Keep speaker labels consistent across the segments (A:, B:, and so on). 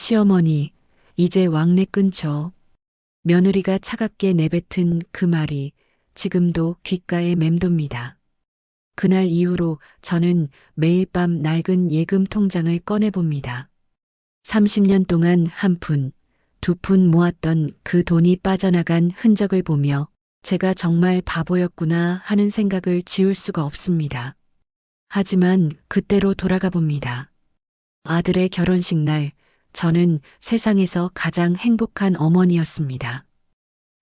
A: 시어머니, 이제 왕래 끊죠. 며느리가 차갑게 내뱉은 그 말이 지금도 귓가에 맴돕니다. 그날 이후로 저는 매일 밤 낡은 예금 통장을 꺼내봅니다. 30년 동안 한 푼, 두 푼 모았던 그 돈이 빠져나간 흔적을 보며 제가 정말 바보였구나 하는 생각을 지울 수가 없습니다. 하지만 그때로 돌아가 봅니다. 아들의 결혼식 날, 저는 세상에서 가장 행복한 어머니였습니다.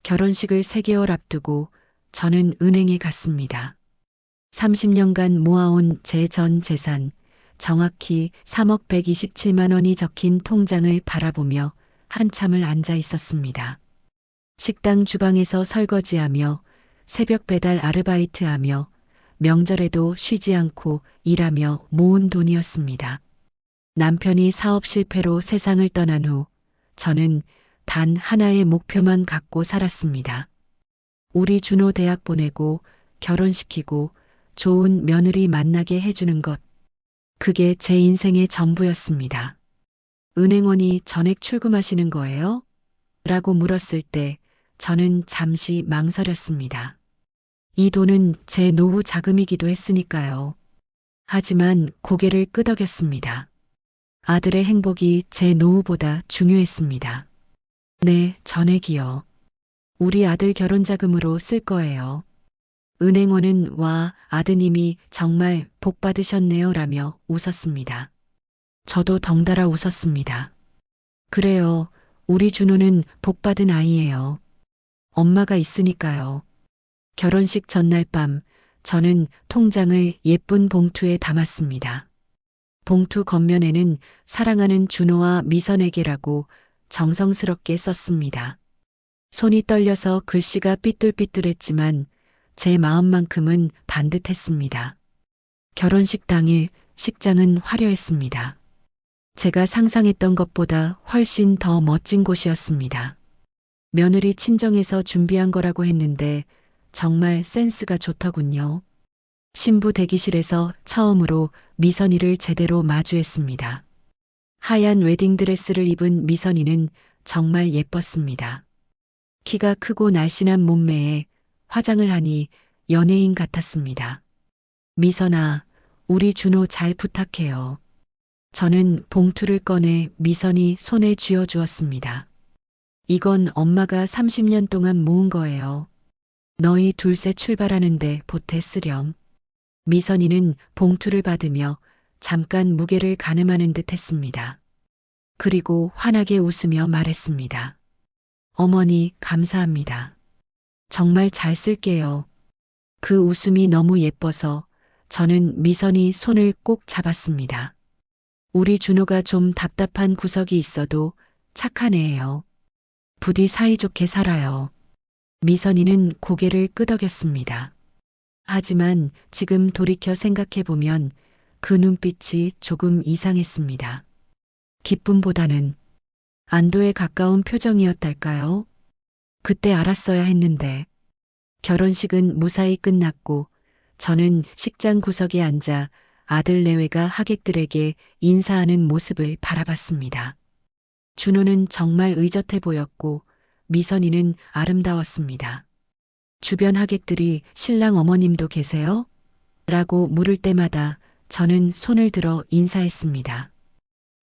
A: 결혼식을 3개월 앞두고 저는 은행에 갔습니다. 30년간 모아온 제 전 재산, 정확히 3억 127만 원이 적힌 통장을 바라보며 한참을 앉아 있었습니다. 식당 주방에서 설거지하며 새벽 배달 아르바이트하며 명절에도 쉬지 않고 일하며 모은 돈이었습니다. 남편이 사업 실패로 세상을 떠난 후 저는 단 하나의 목표만 갖고 살았습니다. 우리 준호 대학 보내고 결혼시키고 좋은 며느리 만나게 해주는 것. 그게 제 인생의 전부였습니다. 은행원이 전액 출금하시는 거예요? 라고 물었을 때 저는 잠시 망설였습니다. 이 돈은 제 노후 자금이기도 했으니까요. 하지만 고개를 끄덕였습니다. 아들의 행복이 제 노후보다 중요했습니다. 네, 전액이요. 우리 아들 결혼 자금으로 쓸 거예요. 은행원은 와, 아드님이 정말 복 받으셨네요 라며 웃었습니다. 저도 덩달아 웃었습니다. 그래요. 우리 준호는 복 받은 아이예요. 엄마가 있으니까요. 결혼식 전날 밤 저는 통장을 예쁜 봉투에 담았습니다. 봉투 겉면에는 사랑하는 준호와 미선에게라고 정성스럽게 썼습니다. 손이 떨려서 글씨가 삐뚤삐뚤했지만 제 마음만큼은 반듯했습니다. 결혼식 당일 식장은 화려했습니다. 제가 상상했던 것보다 훨씬 더 멋진 곳이었습니다. 며느리 친정에서 준비한 거라고 했는데 정말 센스가 좋더군요. 신부 대기실에서 처음으로 미선이를 제대로 마주했습니다. 하얀 웨딩드레스를 입은 미선이는 정말 예뻤습니다. 키가 크고 날씬한 몸매에 화장을 하니 연예인 같았습니다. 미선아, 우리 준호 잘 부탁해요. 저는 봉투를 꺼내 미선이 손에 쥐어주었습니다. 이건 엄마가 30년 동안 모은 거예요. 너희 둘째 출발하는데 보태 쓰렴. 미선이는 봉투를 받으며 잠깐 무게를 가늠하는 듯 했습니다. 그리고 환하게 웃으며 말했습니다. 어머니, 감사합니다. 정말 잘 쓸게요. 그 웃음이 너무 예뻐서 저는 미선이 손을 꼭 잡았습니다. 우리 준호가 좀 답답한 구석이 있어도 착한 애예요. 부디 사이좋게 살아요. 미선이는 고개를 끄덕였습니다. 하지만 지금 돌이켜 생각해보면 그 눈빛이 조금 이상했습니다. 기쁨보다는 안도에 가까운 표정이었달까요? 그때 알았어야 했는데. 결혼식은 무사히 끝났고 저는 식장 구석에 앉아 아들 내외가 하객들에게 인사하는 모습을 바라봤습니다. 준호는 정말 의젓해 보였고 미선이는 아름다웠습니다. 주변 하객들이 신랑 어머님도 계세요? 라고 물을 때마다 저는 손을 들어 인사했습니다.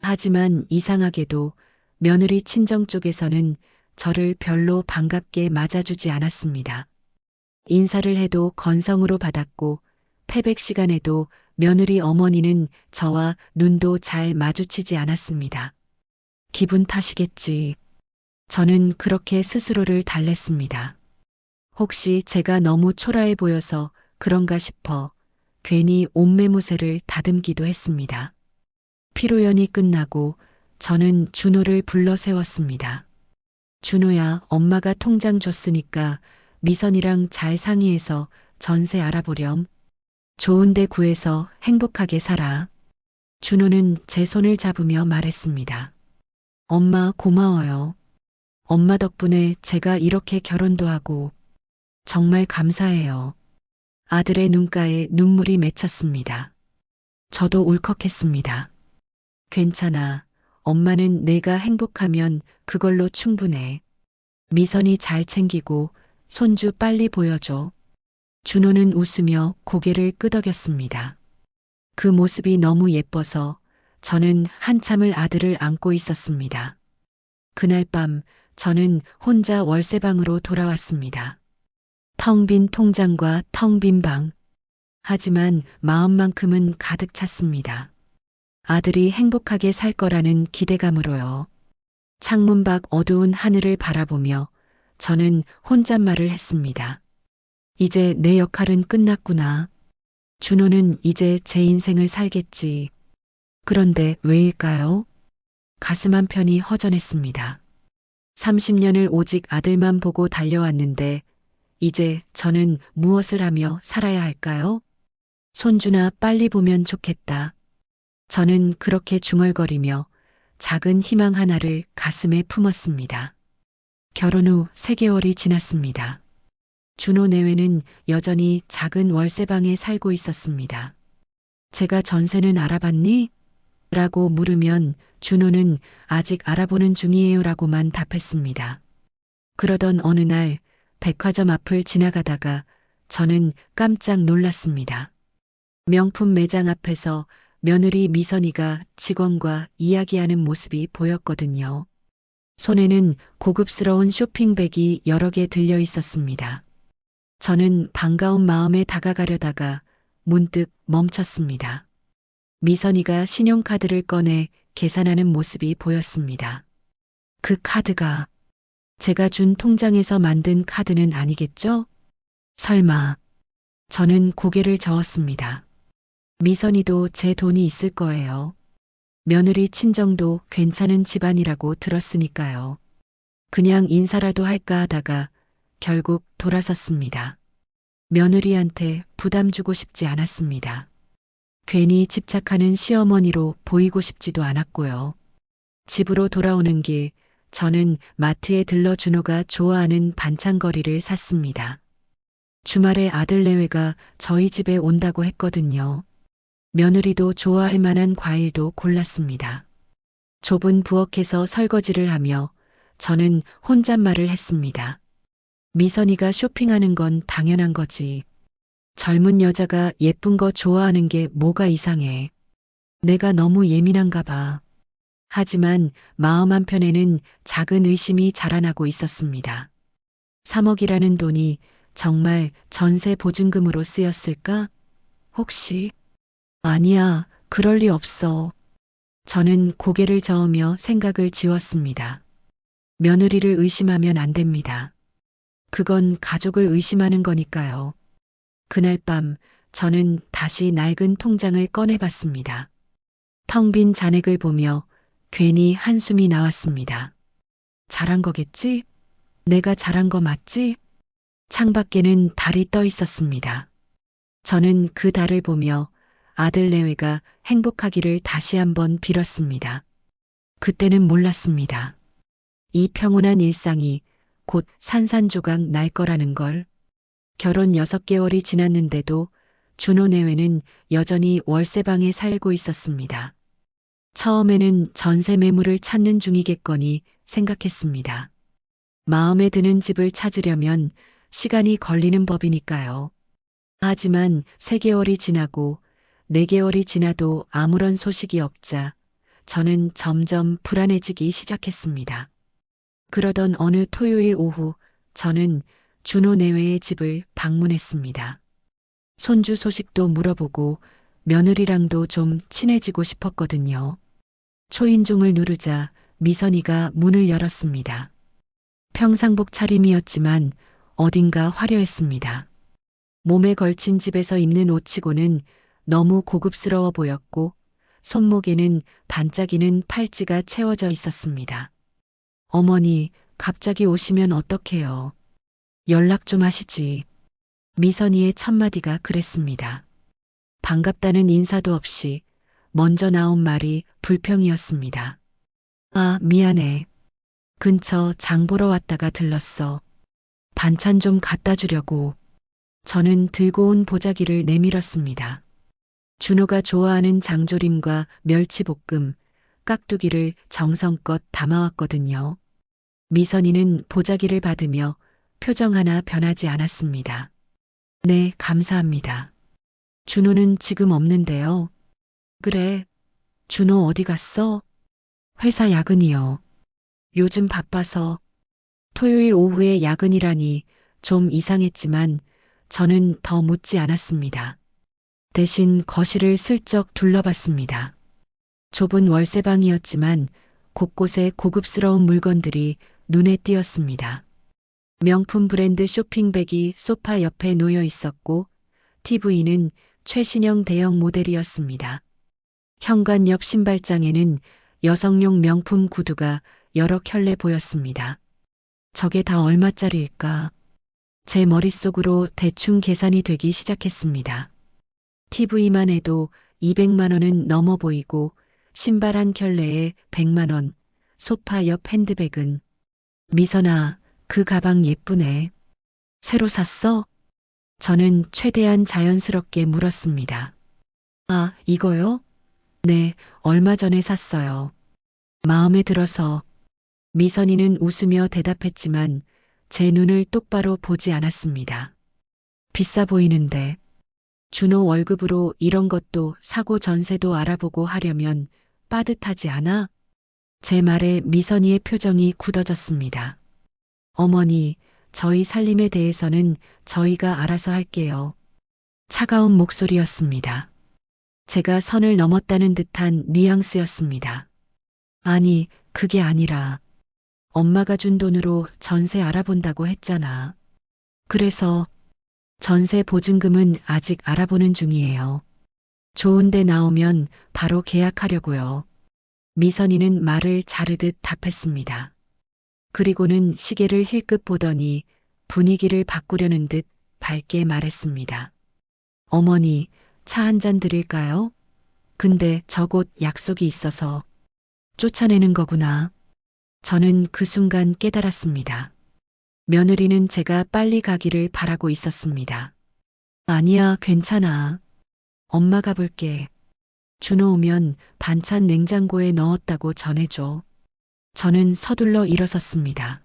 A: 하지만 이상하게도 며느리 친정 쪽에서는 저를 별로 반갑게 맞아주지 않았습니다. 인사를 해도 건성으로 받았고 패백 시간에도 며느리 어머니는 저와 눈도 잘 마주치지 않았습니다. 기분 탓이겠지. 저는 그렇게 스스로를 달랬습니다. 혹시 제가 너무 초라해 보여서 그런가 싶어 괜히 옷매무새를 다듬기도 했습니다. 피로연이 끝나고 저는 준호를 불러 세웠습니다. 준호야, 엄마가 통장 줬으니까 미선이랑 잘 상의해서 전세 알아보렴. 좋은 데 구해서 행복하게 살아. 준호는 제 손을 잡으며 말했습니다. 엄마 고마워요. 엄마 덕분에 제가 이렇게 결혼도 하고 정말 감사해요. 아들의 눈가에 눈물이 맺혔습니다. 저도 울컥했습니다. 괜찮아. 엄마는 내가 행복하면 그걸로 충분해. 미선이 잘 챙기고 손주 빨리 보여줘. 준호는 웃으며 고개를 끄덕였습니다. 그 모습이 너무 예뻐서 저는 한참을 아들을 안고 있었습니다. 그날 밤 저는 혼자 월세방으로 돌아왔습니다. 텅 빈 통장과 텅 빈 방. 하지만 마음만큼은 가득 찼습니다. 아들이 행복하게 살 거라는 기대감으로요. 창문 밖 어두운 하늘을 바라보며 저는 혼잣말을 했습니다. 이제 내 역할은 끝났구나. 준호는 이제 제 인생을 살겠지. 그런데 왜일까요? 가슴 한편이 허전했습니다. 30년을 오직 아들만 보고 달려왔는데 이제 저는 무엇을 하며 살아야 할까요? 손주나 빨리 보면 좋겠다. 저는 그렇게 중얼거리며 작은 희망 하나를 가슴에 품었습니다. 결혼 후 3개월이 지났습니다. 준호 내외는 여전히 작은 월세방에 살고 있었습니다. 제가 전세는 알아봤니? 라고 물으면 준호는 아직 알아보는 중이에요 라고만 답했습니다. 그러던 어느 날 백화점 앞을 지나가다가 저는 깜짝 놀랐습니다. 명품 매장 앞에서 며느리 미선이가 직원과 이야기하는 모습이 보였거든요. 손에는 고급스러운 쇼핑백이 여러 개 들려 있었습니다. 저는 반가운 마음에 다가가려다가 문득 멈췄습니다. 미선이가 신용카드를 꺼내 계산하는 모습이 보였습니다. 그 카드가 제가 준 통장에서 만든 카드는 아니겠죠? 설마. 저는 고개를 저었습니다. 미선이도 제 돈이 있을 거예요. 며느리 친정도 괜찮은 집안이라고 들었으니까요. 그냥 인사라도 할까 하다가 결국 돌아섰습니다. 며느리한테 부담 주고 싶지 않았습니다. 괜히 집착하는 시어머니로 보이고 싶지도 않았고요. 집으로 돌아오는 길 저는 마트에 들러 준호가 좋아하는 반찬거리를 샀습니다. 주말에 아들 내외가 저희 집에 온다고 했거든요. 며느리도 좋아할 만한 과일도 골랐습니다. 좁은 부엌에서 설거지를 하며 저는 혼잣말을 했습니다. 미선이가 쇼핑하는 건 당연한 거지. 젊은 여자가 예쁜 거 좋아하는 게 뭐가 이상해. 내가 너무 예민한가 봐. 하지만 마음 한편에는 작은 의심이 자라나고 있었습니다. 3억이라는 돈이 정말 전세 보증금으로 쓰였을까? 혹시? 아니야, 그럴 리 없어. 저는 고개를 저으며 생각을 지웠습니다. 며느리를 의심하면 안 됩니다. 그건 가족을 의심하는 거니까요. 그날 밤 저는 다시 낡은 통장을 꺼내봤습니다. 텅 빈 잔액을 보며 괜히 한숨이 나왔습니다. 잘한 거겠지? 내가 잘한 거 맞지? 창밖에는 달이 떠 있었습니다. 저는 그 달을 보며 아들 내외가 행복하기를 다시 한번 빌었습니다. 그때는 몰랐습니다. 이 평온한 일상이 곧 산산조각 날 거라는 걸. 결혼 6개월이 지났는데도 준호 내외는 여전히 월세방에 살고 있었습니다. 처음에는 전세 매물을 찾는 중이겠거니 생각했습니다. 마음에 드는 집을 찾으려면 시간이 걸리는 법이니까요. 하지만 3개월이 지나고 4개월이 지나도 아무런 소식이 없자 저는 점점 불안해지기 시작했습니다. 그러던 어느 토요일 오후 저는 준호 내외의 집을 방문했습니다. 손주 소식도 물어보고 며느리랑도 좀 친해지고 싶었거든요. 초인종을 누르자 미선이가 문을 열었습니다. 평상복 차림이었지만 어딘가 화려했습니다. 몸에 걸친 집에서 입는 옷치고는 너무 고급스러워 보였고 손목에는 반짝이는 팔찌가 채워져 있었습니다. 어머니, 갑자기 오시면 어떡해요. 연락 좀 하시지. 미선이의 첫마디가 그랬습니다. 반갑다는 인사도 없이 먼저 나온 말이 불평이었습니다. 아, 미안해. 근처 장 보러 왔다가 들렀어. 반찬 좀 갖다 주려고. 저는 들고 온 보자기를 내밀었습니다. 준호가 좋아하는 장조림과 멸치볶음, 깍두기를 정성껏 담아왔거든요. 미선이는 보자기를 받으며 표정 하나 변하지 않았습니다. 네, 감사합니다. 준호는 지금 없는데요. 그래, 준호 어디 갔어? 회사 야근이요. 요즘 바빠서. 토요일 오후에 야근이라니 좀 이상했지만 저는 더 묻지 않았습니다. 대신 거실을 슬쩍 둘러봤습니다. 좁은 월세방이었지만 곳곳에 고급스러운 물건들이 눈에 띄었습니다. 명품 브랜드 쇼핑백이 소파 옆에 놓여 있었고 TV는 최신형 대형 모델이었습니다. 현관 옆 신발장에는 여성용 명품 구두가 여러 켤레 보였습니다. 저게 다 얼마짜리일까? 제 머릿속으로 대충 계산이 되기 시작했습니다. TV만 해도 200만 원은 넘어 보이고 신발 한 켤레에 100만 원, 소파 옆 핸드백은 미선아, 그 가방 예쁘네. 새로 샀어? 저는 최대한 자연스럽게 물었습니다. 아, 이거요? 네, 얼마 전에 샀어요. 마음에 들어서. 미선이는 웃으며 대답했지만 제 눈을 똑바로 보지 않았습니다. 비싸 보이는데. 준호 월급으로 이런 것도 사고 전세도 알아보고 하려면 빠듯하지 않아? 제 말에 미선이의 표정이 굳어졌습니다. 어머니, 저희 살림에 대해서는 저희가 알아서 할게요. 차가운 목소리였습니다. 제가 선을 넘었다는 듯한 뉘앙스였습니다. 아니, 그게 아니라 엄마가 준 돈으로 전세 알아본다고 했잖아. 그래서 전세 보증금은 아직 알아보는 중이에요. 좋은 데 나오면 바로 계약하려고요. 미선이는 말을 자르듯 답했습니다. 그리고는 시계를 힐끗 보더니 분위기를 바꾸려는 듯 밝게 말했습니다. 어머니, 차 한 잔 드릴까요? 근데 저 곧 약속이 있어서. 쫓아내는 거구나. 저는 그 순간 깨달았습니다. 며느리는 제가 빨리 가기를 바라고 있었습니다. 아니야, 괜찮아. 엄마 가볼게. 준호 오면 반찬 냉장고에 넣었다고 전해줘. 저는 서둘러 일어섰습니다.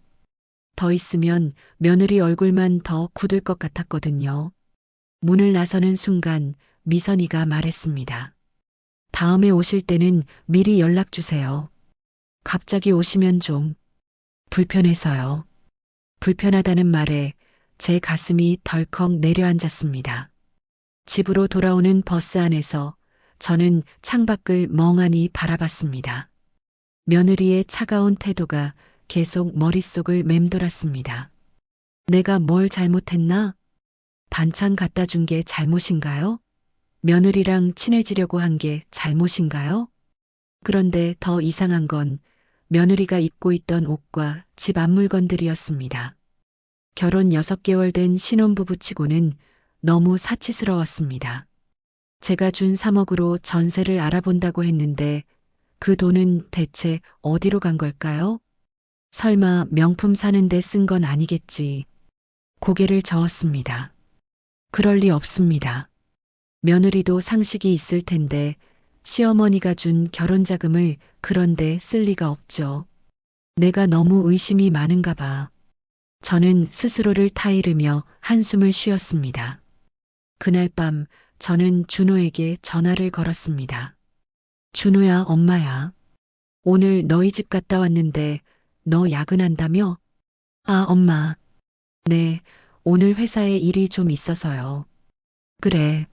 A: 더 있으면 며느리 얼굴만 더 굳을 것 같았거든요. 문을 나서는 순간 미선이가 말했습니다. 다음에 오실 때는 미리 연락 주세요. 갑자기 오시면 좀 불편해서요. 불편하다는 말에 제 가슴이 덜컥 내려앉았습니다. 집으로 돌아오는 버스 안에서 저는 창밖을 멍하니 바라봤습니다. 며느리의 차가운 태도가 계속 머릿속을 맴돌았습니다. 내가 뭘 잘못했나? 반찬 갖다 준 게 잘못인가요? 며느리랑 친해지려고 한 게 잘못인가요? 그런데 더 이상한 건 며느리가 입고 있던 옷과 집 앞물건들이었습니다. 결혼 6개월 된 신혼부부치고는 너무 사치스러웠습니다. 제가 준 3억으로 전세를 알아본다고 했는데 그 돈은 대체 어디로 간 걸까요? 설마 명품 사는데 쓴 건 아니겠지. 고개를 저었습니다. 그럴 리 없습니다. 며느리도 상식이 있을 텐데 시어머니가 준 결혼자금을 그런데 쓸 리가 없죠. 내가 너무 의심이 많은가 봐. 저는 스스로를 타이르며 한숨을 쉬었습니다. 그날 밤 저는 준호에게 전화를 걸었습니다. 준호야, 엄마야. 오늘 너희 집 갔다 왔는데 너 야근한다며? 아, 엄마. 네, 오늘 회사에 일이 좀 있어서요. 그래.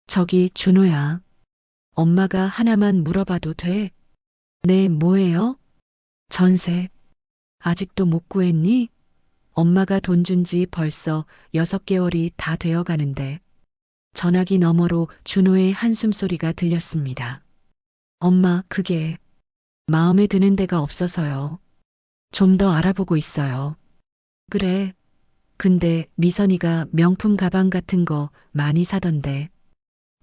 A: 저기 준호야. 엄마가 하나만 물어봐도 돼? 네, 뭐예요? 전세. 아직도 못 구했니? 엄마가 돈 준 지 벌써 6개월이 다 되어 가는데. 전화기 너머로 준호의 한숨소리가 들렸습니다. 엄마, 그게 마음에 드는 데가 없어서요. 좀 더 알아보고 있어요. 그래. 근데 미선이가 명품 가방 같은 거 많이 사던데.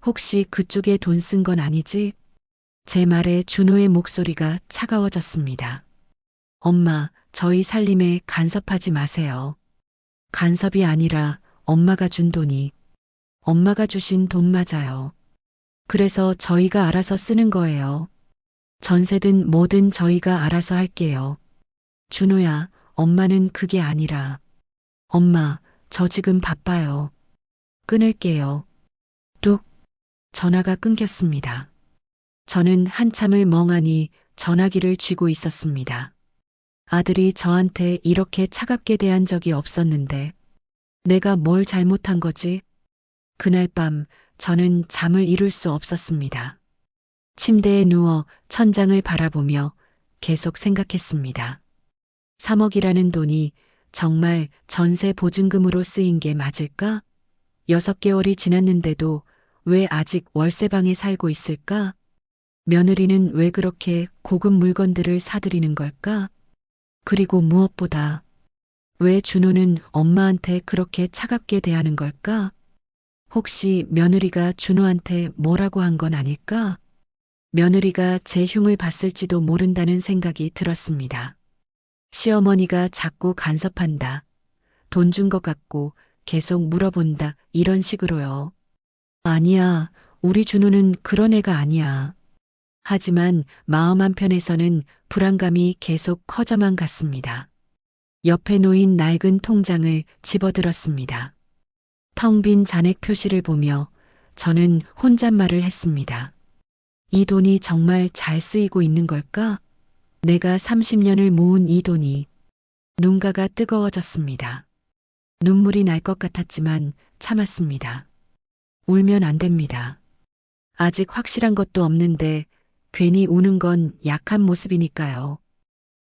A: 혹시 그쪽에 돈 쓴 건 아니지? 제 말에 준호의 목소리가 차가워졌습니다. 엄마, 저희 살림에 간섭하지 마세요. 간섭이 아니라 엄마가 준 돈이 엄마가 주신 돈 맞아요. 그래서 저희가 알아서 쓰는 거예요. 전세든 뭐든 저희가 알아서 할게요. 준호야, 엄마는 그게 아니라. 엄마, 저 지금 바빠요. 끊을게요. 뚝, 전화가 끊겼습니다. 저는 한참을 멍하니 전화기를 쥐고 있었습니다. 아들이 저한테 이렇게 차갑게 대한 적이 없었는데 내가 뭘 잘못한 거지? 그날 밤 저는 잠을 이룰 수 없었습니다. 침대에 누워 천장을 바라보며 계속 생각했습니다. 3억이라는 돈이 정말 전세 보증금으로 쓰인 게 맞을까? 6개월이 지났는데도 왜 아직 월세방에 살고 있을까? 며느리는 왜 그렇게 고급 물건들을 사들이는 걸까? 그리고 무엇보다 왜 준호는 엄마한테 그렇게 차갑게 대하는 걸까? 혹시 며느리가 준호한테 뭐라고 한 건 아닐까? 며느리가 제 흉을 봤을지도 모른다는 생각이 들었습니다. 시어머니가 자꾸 간섭한다. 돈 준 것 같고 계속 물어본다. 이런 식으로요. 아니야, 우리 준호는 그런 애가 아니야. 하지만 마음 한편에서는 불안감이 계속 커져만 갔습니다. 옆에 놓인 낡은 통장을 집어들었습니다. 텅 빈 잔액 표시를 보며 저는 혼잣말을 했습니다. 이 돈이 정말 잘 쓰이고 있는 걸까? 내가 30년을 모은 이 돈이. 눈가가 뜨거워졌습니다. 눈물이 날 것 같았지만 참았습니다. 울면 안 됩니다. 아직 확실한 것도 없는데 괜히 우는 건 약한 모습이니까요.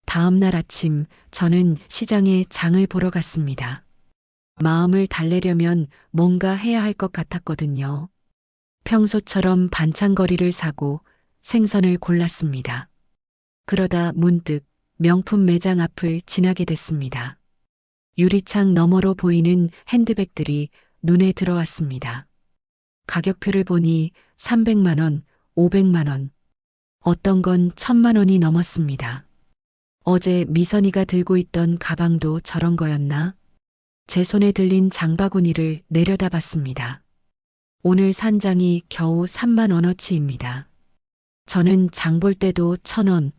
A: 다음 날 아침 저는 시장에 장을 보러 갔습니다. 마음을 달래려면 뭔가 해야 할 것 같았거든요. 평소처럼 반찬거리를 사고 생선을 골랐습니다. 그러다 문득 명품 매장 앞을 지나게 됐습니다. 유리창 너머로 보이는 핸드백들이 눈에 들어왔습니다. 가격표를 보니 300만 원, 500만 원, 어떤 건 1000만 원이 넘었습니다. 어제 미선이가 들고 있던 가방도 저런 거였나? 제 손에 들린 장바구니를 내려다봤습니다. 오늘 산장이 겨우 3만 원어치입니다. 저는 장볼 때도 1,000원,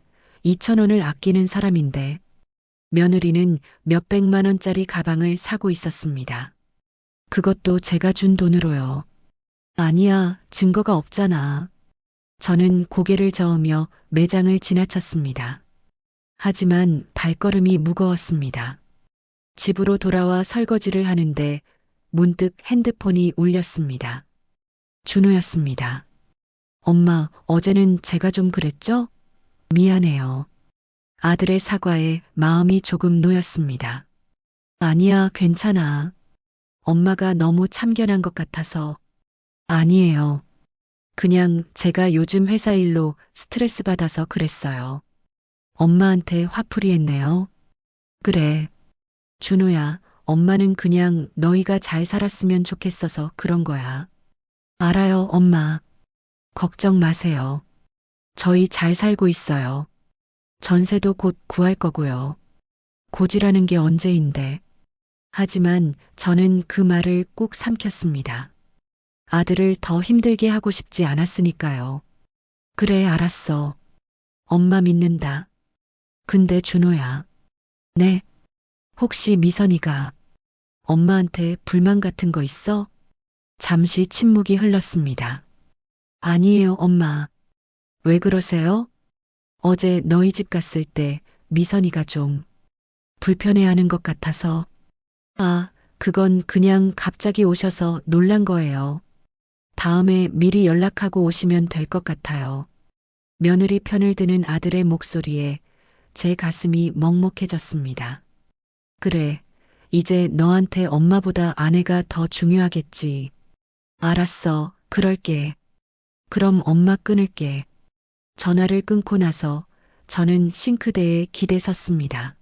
A: 2,000원을 아끼는 사람인데 며느리는 몇백만 원짜리 가방을 사고 있었습니다. 그것도 제가 준 돈으로요. 아니야, 증거가 없잖아. 저는 고개를 저으며 매장을 지나쳤습니다. 하지만 발걸음이 무거웠습니다. 집으로 돌아와 설거지를 하는데 문득 핸드폰이 울렸습니다. 준호였습니다. 엄마, 어제는 제가 좀 그랬죠? 미안해요. 아들의 사과에 마음이 조금 놓였습니다. 아니야, 괜찮아. 엄마가 너무 참견한 것 같아서. 아니에요. 그냥 제가 요즘 회사 일로 스트레스 받아서 그랬어요. 엄마한테 화풀이 했네요. 그래. 준호야, 엄마는 그냥 너희가 잘 살았으면 좋겠어서 그런 거야. 알아요, 엄마. 걱정 마세요. 저희 잘 살고 있어요. 전세도 곧 구할 거고요. 고지라는 게 언제인데. 하지만 저는 그 말을 꾹 삼켰습니다. 아들을 더 힘들게 하고 싶지 않았으니까요. 그래, 알았어. 엄마 믿는다. 근데 준호야. 네. 혹시 미선이가 엄마한테 불만 같은 거 있어? 잠시 침묵이 흘렀습니다. 아니에요, 엄마. 왜 그러세요? 어제 너희 집 갔을 때 미선이가 좀 불편해하는 것 같아서. 아, 그건 그냥 갑자기 오셔서 놀란 거예요. 다음에 미리 연락하고 오시면 될 것 같아요. 며느리 편을 드는 아들의 목소리에 제 가슴이 먹먹해졌습니다. 그래, 이제 너한테 엄마보다 아내가 더 중요하겠지. 알았어, 그럴게. 그럼 엄마 끊을게. 전화를 끊고 나서 저는 싱크대에 기대 섰습니다.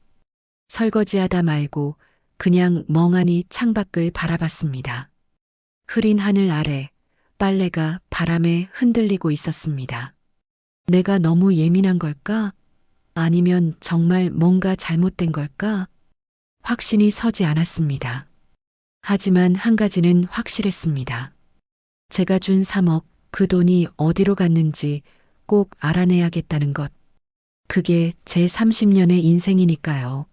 A: 설거지하다 말고 그냥 멍하니 창밖을 바라봤습니다. 흐린 하늘 아래 빨래가 바람에 흔들리고 있었습니다. 내가 너무 예민한 걸까? 아니면 정말 뭔가 잘못된 걸까? 확신이 서지 않았습니다. 하지만 한 가지는 확실했습니다. 제가 준 3억, 그 돈이 어디로 갔는지 꼭 알아내야겠다는 것. 그게 제 30년의 인생이니까요.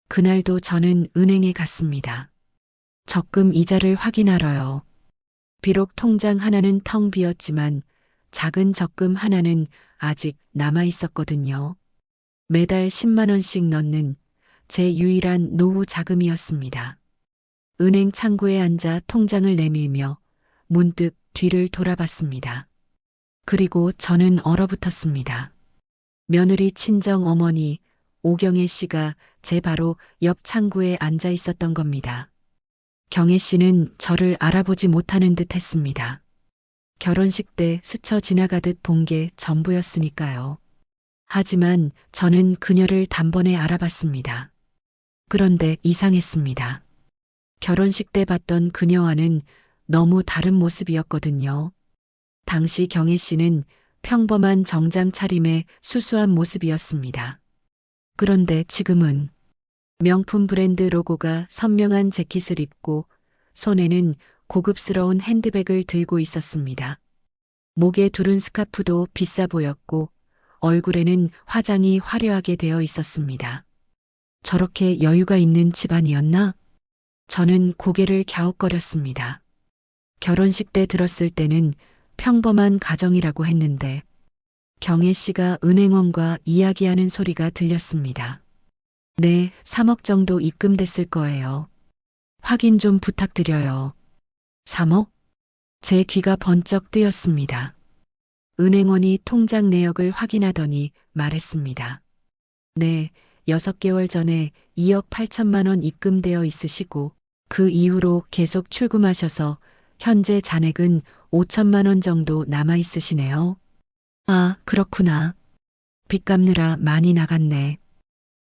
A: 그날도 저는 은행에 갔습니다. 적금 이자를 확인하러요. 비록 통장 하나는 텅 비었지만 작은 적금 하나는 아직 남아 있었거든요. 매달 10만 원씩 넣는 제 유일한 노후 자금이었습니다. 은행 창구에 앉아 통장을 내밀며 문득 뒤를 돌아봤습니다. 그리고 저는 얼어붙었습니다. 며느리 친정 어머니 오경애 씨가 제 바로 옆 창구에 앉아 있었던 겁니다. 경애 씨는 저를 알아보지 못하는 듯 했습니다. 결혼식 때 스쳐 지나가듯 본 게 전부였으니까요. 하지만 저는 그녀를 단번에 알아봤습니다. 그런데 이상했습니다. 결혼식 때 봤던 그녀와는 너무 다른 모습이었거든요. 당시 경혜 씨는 평범한 정장 차림의 수수한 모습이었습니다. 그런데 지금은 명품 브랜드 로고가 선명한 재킷을 입고 손에는 고급스러운 핸드백을 들고 있었습니다. 목에 두른 스카프도 비싸 보였고 얼굴에는 화장이 화려하게 되어 있었습니다. 저렇게 여유가 있는 집안이었나? 저는 고개를 갸웃거렸습니다. 결혼식 때 들었을 때는 평범한 가정이라고 했는데 경혜 씨가 은행원과 이야기하는 소리가 들렸습니다. 네, 3억 정도 입금됐을 거예요. 확인 좀 부탁드려요. 3억? 제 귀가 번쩍 뜨였습니다. 은행원이 통장 내역을 확인하더니 말했습니다. 네, 6개월 전에 2억 8천만 원 입금되어 있으시고 그 이후로 계속 출금하셔서 현재 잔액은 5천만 원 정도 남아 있으시네요. 아, 그렇구나. 빚 갚느라 많이 나갔네.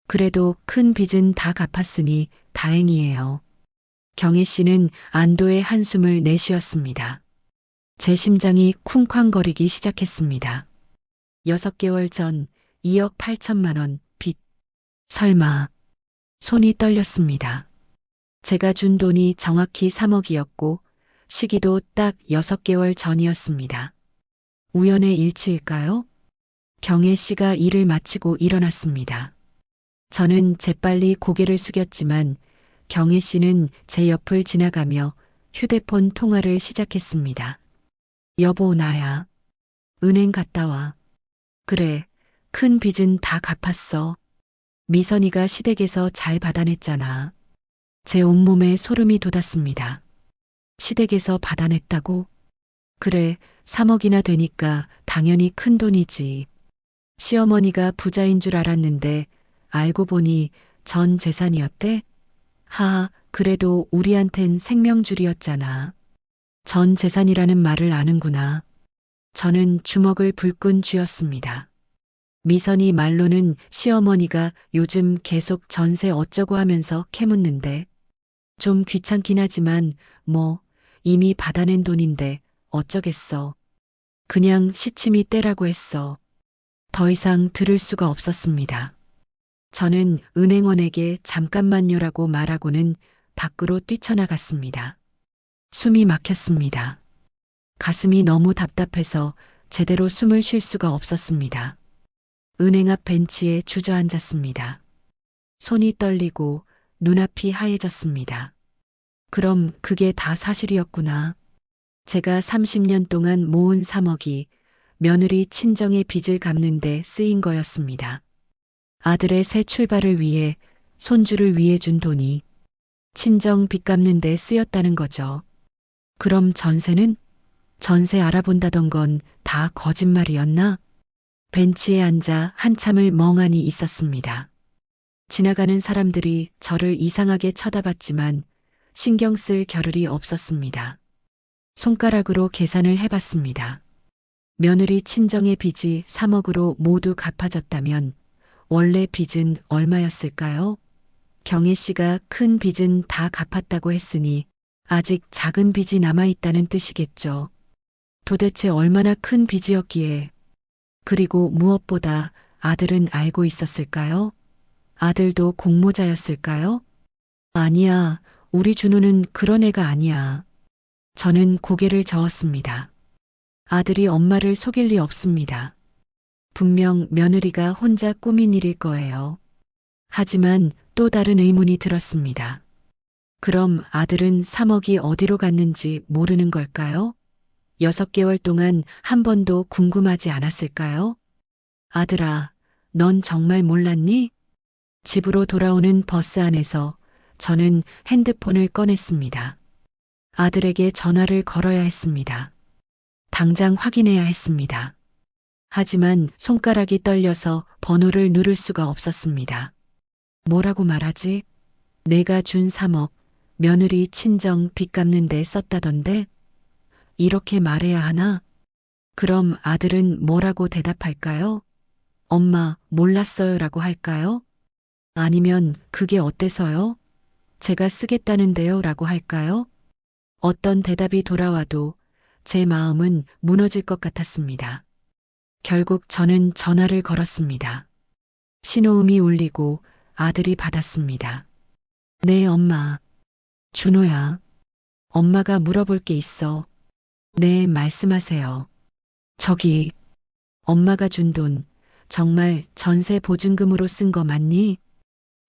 A: 그래도 큰 빚은 다 갚았으니 다행이에요. 경혜 씨는 안도의 한숨을 내쉬었습니다. 제 심장이 쿵쾅거리기 시작했습니다. 6개월 전 2억 8천만 원 빚. 설마. 손이 떨렸습니다. 제가 준 돈이 정확히 3억이었고 시기도 딱 6개월 전이었습니다. 우연의 일치일까요? 경혜 씨가 일을 마치고 일어났습니다. 저는 재빨리 고개를 숙였지만 경혜 씨는 제 옆을 지나가며 휴대폰 통화를 시작했습니다. 여보, 나야. 은행 갔다 와. 그래, 큰 빚은 다 갚았어. 미선이가 시댁에서 잘 받아냈잖아. 제 온몸에 소름이 돋았습니다. 시댁에서 받아냈다고? 그래, 3억이나 되니까 당연히 큰 돈이지. 시어머니가 부자인 줄 알았는데 알고 보니 전 재산이었대? 하하, 그래도 우리한텐 생명줄이었잖아. 전 재산이라는 말을 아는구나. 저는 주먹을 불끈 쥐었습니다. 미선이 말로는 시어머니가 요즘 계속 전세 어쩌고 하면서 캐묻는데 좀 귀찮긴 하지만 뭐 이미 받아낸 돈인데 어쩌겠어. 그냥 시침이 떼라고 했어. 더 이상 들을 수가 없었습니다. 저는 은행원에게 잠깐만요라고 말하고는 밖으로 뛰쳐나갔습니다. 숨이 막혔습니다. 가슴이 너무 답답해서 제대로 숨을 쉴 수가 없었습니다. 은행 앞 벤치에 주저앉았습니다. 손이 떨리고 눈앞이 하얘졌습니다. 그럼 그게 다 사실이었구나. 제가 30년 동안 모은 3억이 며느리 친정의 빚을 갚는 데 쓰인 거였습니다. 아들의 새 출발을 위해 손주를 위해 준 돈이 친정 빚 갚는 데 쓰였다는 거죠. 그럼 전세는? 전세 알아본다던 건 다 거짓말이었나? 벤치에 앉아 한참을 멍하니 있었습니다. 지나가는 사람들이 저를 이상하게 쳐다봤지만 신경 쓸 겨를이 없었습니다. 손가락으로 계산을 해봤습니다. 며느리 친정의 빚이 3억으로 모두 갚아졌다면 원래 빚은 얼마였을까요? 경혜 씨가 큰 빚은 다 갚았다고 했으니 아직 작은 빚이 남아있다는 뜻이겠죠. 도대체 얼마나 큰 빚이었기에. 그리고 무엇보다 아들은 알고 있었을까요? 아들도 공모자였을까요? 아니야, 우리 준우는 그런 애가 아니야. 저는 고개를 저었습니다. 아들이 엄마를 속일 리 없습니다. 분명 며느리가 혼자 꾸민 일일 거예요. 하지만 또 다른 의문이 들었습니다. 그럼 아들은 3억이 어디로 갔는지 모르는 걸까요? 6개월 동안 한 번도 궁금하지 않았을까요? 아들아, 넌 정말 몰랐니? 집으로 돌아오는 버스 안에서 저는 핸드폰을 꺼냈습니다. 아들에게 전화를 걸어야 했습니다. 당장 확인해야 했습니다. 하지만 손가락이 떨려서 번호를 누를 수가 없었습니다. 뭐라고 말하지? 내가 준 3억, 며느리 친정 빚 갚는 데 썼다던데? 이렇게 말해야 하나? 그럼 아들은 뭐라고 대답할까요? 엄마, 몰랐어요 라고 할까요? 아니면 그게 어때서요? 제가 쓰겠다는데요 라고 할까요? 어떤 대답이 돌아와도 제 마음은 무너질 것 같았습니다. 결국 저는 전화를 걸었습니다. 신호음이 울리고 아들이 받았습니다. 네, 엄마. 준호야. 엄마가 물어볼 게 있어. 네, 말씀하세요. 저기, 엄마가 준 돈, 정말 전세 보증금으로 쓴 거 맞니?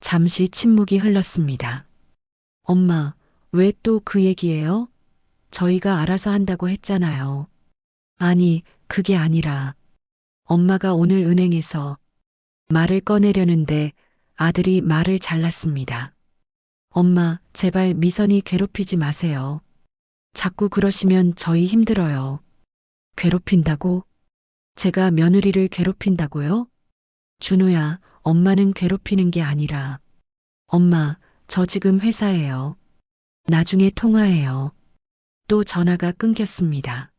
A: 잠시 침묵이 흘렀습니다. 엄마, 왜 또 그 얘기예요? 저희가 알아서 한다고 했잖아요. 아니, 그게 아니라, 엄마가 오늘 은행에서 말을 꺼내려는데 아들이 말을 잘랐습니다. 엄마, 제발 미선이 괴롭히지 마세요. 자꾸 그러시면 저희 힘들어요. 괴롭힌다고? 제가 며느리를 괴롭힌다고요? 준호야, 엄마는 괴롭히는 게 아니라. 엄마, 저 지금 회사예요. 나중에 통화해요. 또 전화가 끊겼습니다.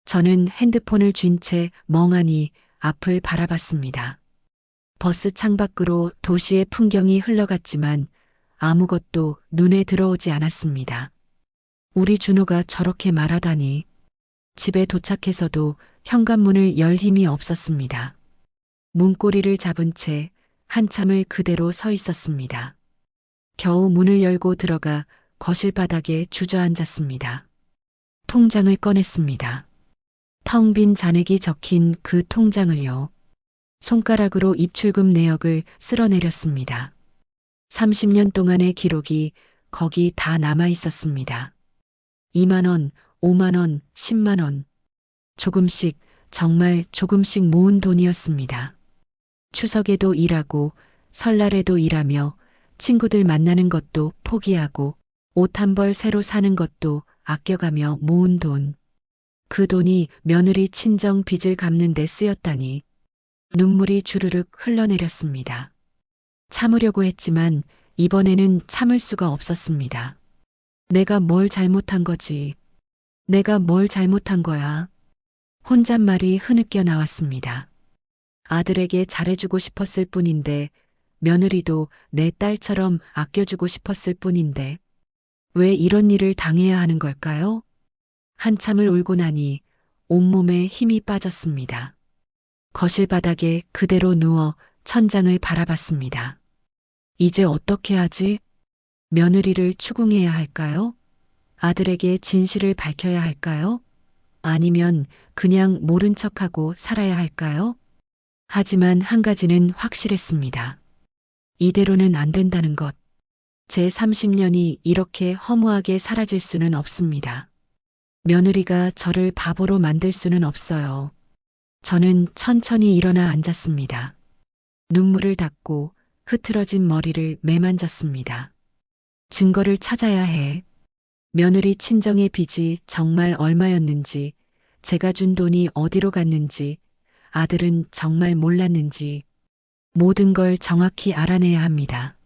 A: 저는 핸드폰을 쥔 채 멍하니 앞을 바라봤습니다. 버스 창밖으로 도시의 풍경이 흘러갔지만 아무것도 눈에 들어오지 않았습니다. 우리 준호가 저렇게 말하다니. 집에 도착해서도 현관문을 열 힘이 없었습니다. 문고리를 잡은 채 한참을 그대로 서 있었습니다. 겨우 문을 열고 들어가 거실 바닥에 주저앉았습니다. 통장을 꺼냈습니다. 텅 빈 잔액이 적힌 그 통장을요. 손가락으로 입출금 내역을 쓸어내렸습니다. 30년 동안의 기록이 거기 다 남아 있었습니다. 2만 원, 5만 원, 10만 원. 조금씩, 정말 조금씩 모은 돈이었습니다. 추석에도 일하고 설날에도 일하며 친구들 만나는 것도 포기하고 옷 한 벌 새로 사는 것도 아껴가며 모은 돈. 그 돈이 며느리 친정 빚을 갚는 데 쓰였다니 눈물이 주르륵 흘러내렸습니다. 참으려고 했지만 이번에는 참을 수가 없었습니다. 내가 뭘 잘못한 거지? 내가 뭘 잘못한 거야? 혼잣말이 흐느껴 나왔습니다. 아들에게 잘해주고 싶었을 뿐인데, 며느리도 내 딸처럼 아껴주고 싶었을 뿐인데, 왜 이런 일을 당해야 하는 걸까요? 한참을 울고 나니 온몸에 힘이 빠졌습니다. 거실 바닥에 그대로 누워 천장을 바라봤습니다. 이제 어떻게 하지? 며느리를 추궁해야 할까요? 아들에게 진실을 밝혀야 할까요? 아니면 그냥 모른 척하고 살아야 할까요? 하지만 한 가지는 확실했습니다. 이대로는 안 된다는 것. 제 30년이 이렇게 허무하게 사라질 수는 없습니다. 며느리가 저를 바보로 만들 수는 없어요. 저는 천천히 일어나 앉았습니다. 눈물을 닦고 흐트러진 머리를 매만졌습니다. 증거를 찾아야 해. 며느리 친정의 빚이 정말 얼마였는지, 제가 준 돈이 어디로 갔는지, 아들은 정말 몰랐는지, 모든 걸 정확히 알아내야 합니다.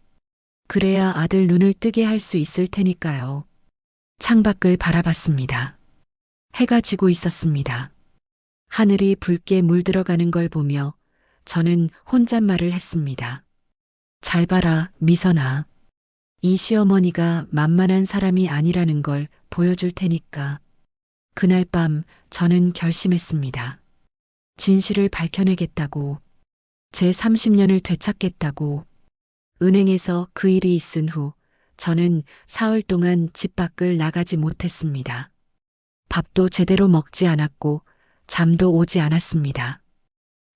A: 그래야 아들 눈을 뜨게 할 수 있을 테니까요. 창밖을 바라봤습니다. 해가 지고 있었습니다. 하늘이 붉게 물들어가는 걸 보며 저는 혼잣말을 했습니다. 잘 봐라, 미선아. 이 시어머니가 만만한 사람이 아니라는 걸 보여줄 테니까. 그날 밤 저는 결심했습니다. 진실을 밝혀내겠다고. 제 30년을 되찾겠다고. 은행에서 그 일이 있은 후 저는 사흘 동안 집 밖을 나가지 못했습니다. 밥도 제대로 먹지 않았고 잠도 오지 않았습니다.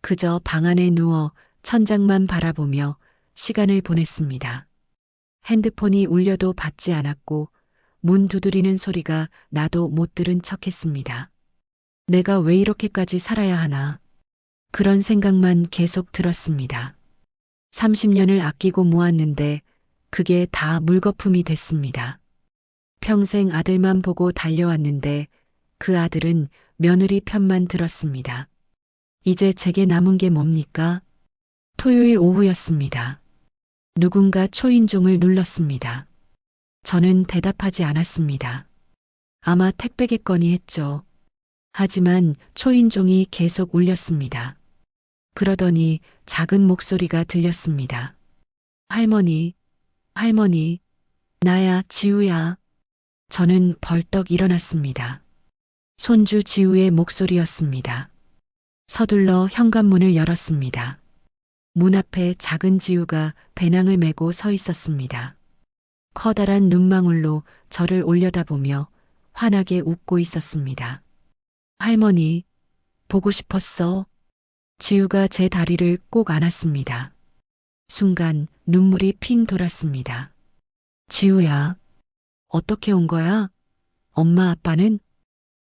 A: 그저 방 안에 누워 천장만 바라보며 시간을 보냈습니다. 핸드폰이 울려도 받지 않았고 문 두드리는 소리가 나도 못 들은 척했습니다. 내가 왜 이렇게까지 살아야 하나? 그런 생각만 계속 들었습니다. 30년을 아끼고 모았는데 그게 다 물거품이 됐습니다. 평생 아들만 보고 달려왔는데 그 아들은 며느리 편만 들었습니다. 이제 제게 남은 게 뭡니까? 토요일 오후였습니다. 누군가 초인종을 눌렀습니다. 저는 대답하지 않았습니다. 아마 택배겠거니 했죠. 하지만 초인종이 계속 울렸습니다. 그러더니 작은 목소리가 들렸습니다. 할머니, 할머니, 나야, 지우야. 저는 벌떡 일어났습니다. 손주 지우의 목소리였습니다. 서둘러 현관문을 열었습니다. 문 앞에 작은 지우가 배낭을 메고 서 있었습니다. 커다란 눈망울로 저를 올려다보며 환하게 웃고 있었습니다. 할머니, 보고 싶었어. 지우가 제 다리를 꼭 안았습니다. 순간 눈물이 핑 돌았습니다. 지우야, 어떻게 온 거야? 엄마 아빠는?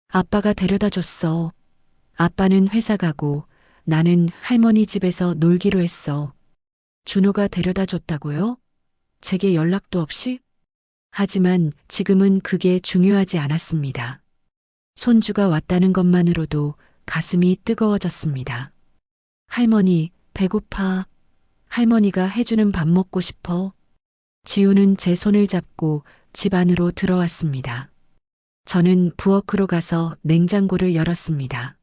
A: 아빠가 데려다 줬어. 아빠는 회사 가고 나는 할머니 집에서 놀기로 했어. 준호가 데려다 줬다고요? 제게 연락도 없이? 하지만 지금은 그게 중요하지 않았습니다. 손주가 왔다는 것만으로도 가슴이 뜨거워졌습니다. 할머니, 배고파. 할머니가 해주는 밥 먹고 싶어. 지우는 제 손을 잡고 집 안으로 들어왔습니다. 저는 부엌으로 가서 냉장고를 열었습니다.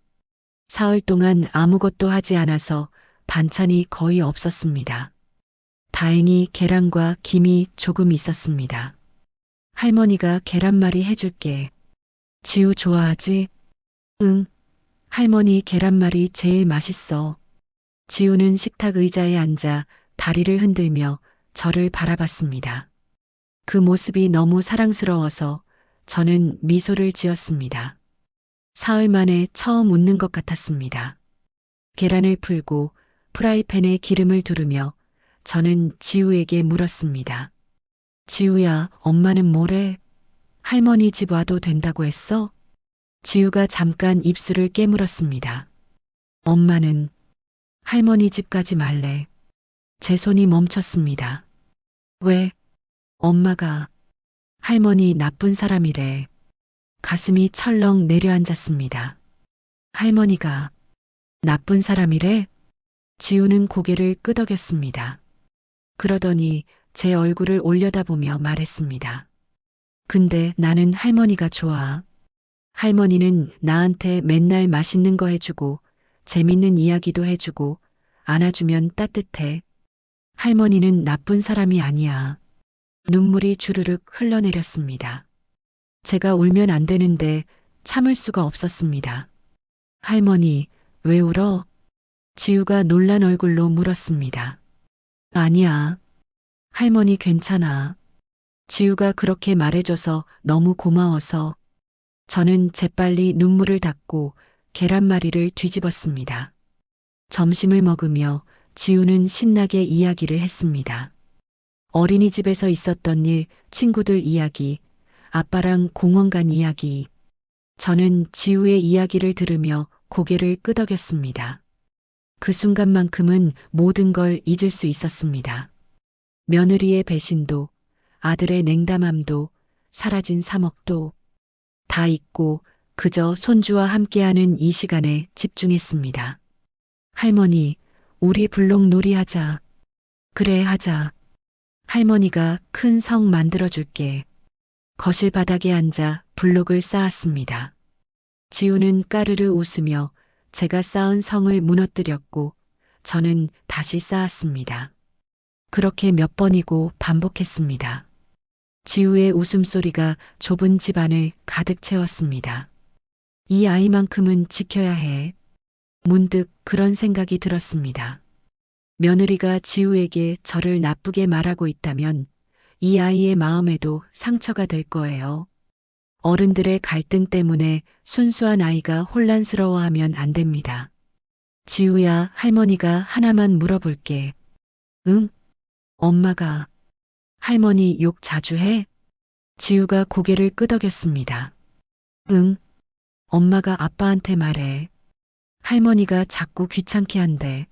A: 사흘 동안 아무것도 하지 않아서 반찬이 거의 없었습니다. 다행히 계란과 김이 조금 있었습니다. 할머니가 계란말이 해줄게. 지우 좋아하지? 응. 할머니 계란말이 제일 맛있어. 지우는 식탁 의자에 앉아 다리를 흔들며 저를 바라봤습니다. 그 모습이 너무 사랑스러워서 저는 미소를 지었습니다. 사흘 만에 처음 웃는 것 같았습니다. 계란을 풀고 프라이팬에 기름을 두르며 저는 지우에게 물었습니다. 지우야, 엄마는 뭐래? 할머니 집 와도 된다고 했어? 지우가 잠깐 입술을 깨물었습니다. 엄마는 할머니 집 가지 말래. 제 손이 멈췄습니다. 왜? 엄마가 할머니 나쁜 사람이래. 가슴이 철렁 내려앉았습니다. 할머니가 나쁜 사람이래? 지우는 고개를 끄덕였습니다. 그러더니 제 얼굴을 올려다보며 말했습니다. 근데 나는 할머니가 좋아. 할머니는 나한테 맨날 맛있는 거 해주고 재밌는 이야기도 해주고 안아주면 따뜻해. 할머니는 나쁜 사람이 아니야. 눈물이 주르륵 흘러내렸습니다. 제가 울면 안 되는데 참을 수가 없었습니다. 할머니, 왜 울어? 지우가 놀란 얼굴로 물었습니다. 아니야. 할머니 괜찮아. 지우가 그렇게 말해줘서 너무 고마워서 저는 재빨리 눈물을 닦고 계란말이를 뒤집었습니다. 점심을 먹으며 지우는 신나게 이야기를 했습니다. 어린이집에서 있었던 일, 친구들 이야기, 아빠랑 공원 간 이야기. 저는 지우의 이야기를 들으며 고개를 끄덕였습니다. 그 순간만큼은 모든 걸 잊을 수 있었습니다. 며느리의 배신도, 아들의 냉담함도, 사라진 3억도 다 잊고 그저 손주와 함께하는 이 시간에 집중했습니다. 할머니, 우리 블록놀이 하자. 그래, 하자. 할머니가 큰 성 만들어줄게. 거실 바닥에 앉아 블록을 쌓았습니다. 지우는 까르르 웃으며 제가 쌓은 성을 무너뜨렸고 저는 다시 쌓았습니다. 그렇게 몇 번이고 반복했습니다. 지우의 웃음소리가 좁은 집안을 가득 채웠습니다. 이 아이만큼은 지켜야 해. 문득 그런 생각이 들었습니다. 며느리가 지우에게 저를 나쁘게 말하고 있다면 이 아이의 마음에도 상처가 될 거예요. 어른들의 갈등 때문에 순수한 아이가 혼란스러워하면 안 됩니다. 지우야, 할머니가 하나만 물어볼게. 응? 엄마가. 할머니 욕 자주 해? 지우가 고개를 끄덕였습니다. 응? 엄마가 아빠한테 말해. 할머니가 자꾸 귀찮게 한대.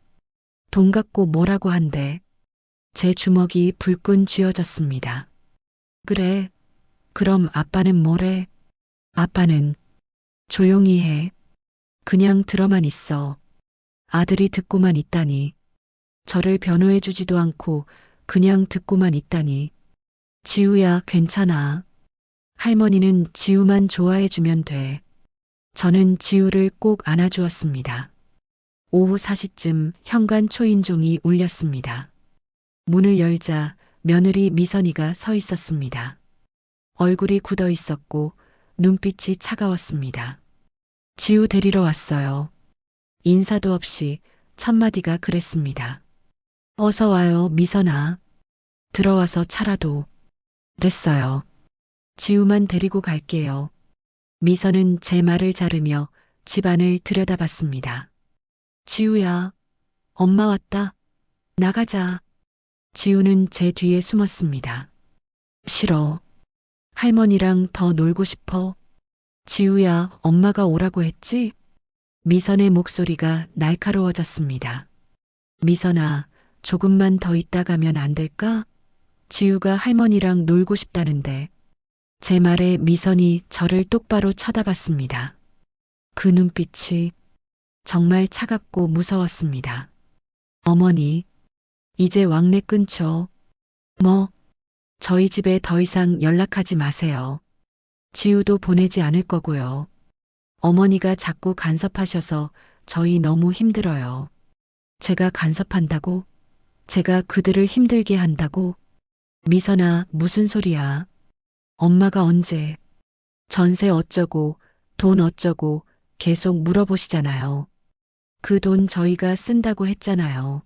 A: 돈 갖고 뭐라고 한대. 제 주먹이 불끈 쥐어졌습니다. 그래. 그럼 아빠는 뭐래? 아빠는 조용히 해. 그냥 들어만 있어. 아들이 듣고만 있다니. 저를 변호해주지도 않고 그냥 듣고만 있다니. 지우야, 괜찮아. 할머니는 지우만 좋아해주면 돼. 저는 지우를 꼭 안아주었습니다. 오후 4시쯤 현관 초인종이 울렸습니다. 문을 열자 며느리 미선이가 서 있었습니다. 얼굴이 굳어 있었고 눈빛이 차가웠습니다. 지우 데리러 왔어요. 인사도 없이 첫마디가 그랬습니다. 어서 와요, 미선아. 들어와서 차라도. 됐어요. 지우만 데리고 갈게요. 미선은 제 말을 자르며 집안을 들여다봤습니다. 지우야, 엄마 왔다. 나가자. 지우는 제 뒤에 숨었습니다. 싫어. 할머니랑 더 놀고 싶어. 지우야, 엄마가 오라고 했지? 미선의 목소리가 날카로워졌습니다. 미선아, 조금만 더 있다 가면 안 될까? 지우가 할머니랑 놀고 싶다는데. 제 말에 미선이 저를 똑바로 쳐다봤습니다. 그 눈빛이 정말 차갑고 무서웠습니다. 어머니, 이제 왕래 끊죠. 뭐, 저희 집에 더 이상 연락하지 마세요. 지우도 보내지 않을 거고요. 어머니가 자꾸 간섭하셔서 저희 너무 힘들어요. 제가 간섭한다고? 제가 그들을 힘들게 한다고? 미선아, 무슨 소리야? 엄마가 언제? 전세 어쩌고, 돈 어쩌고 계속 물어보시잖아요. 그 돈 저희가 쓴다고 했잖아요.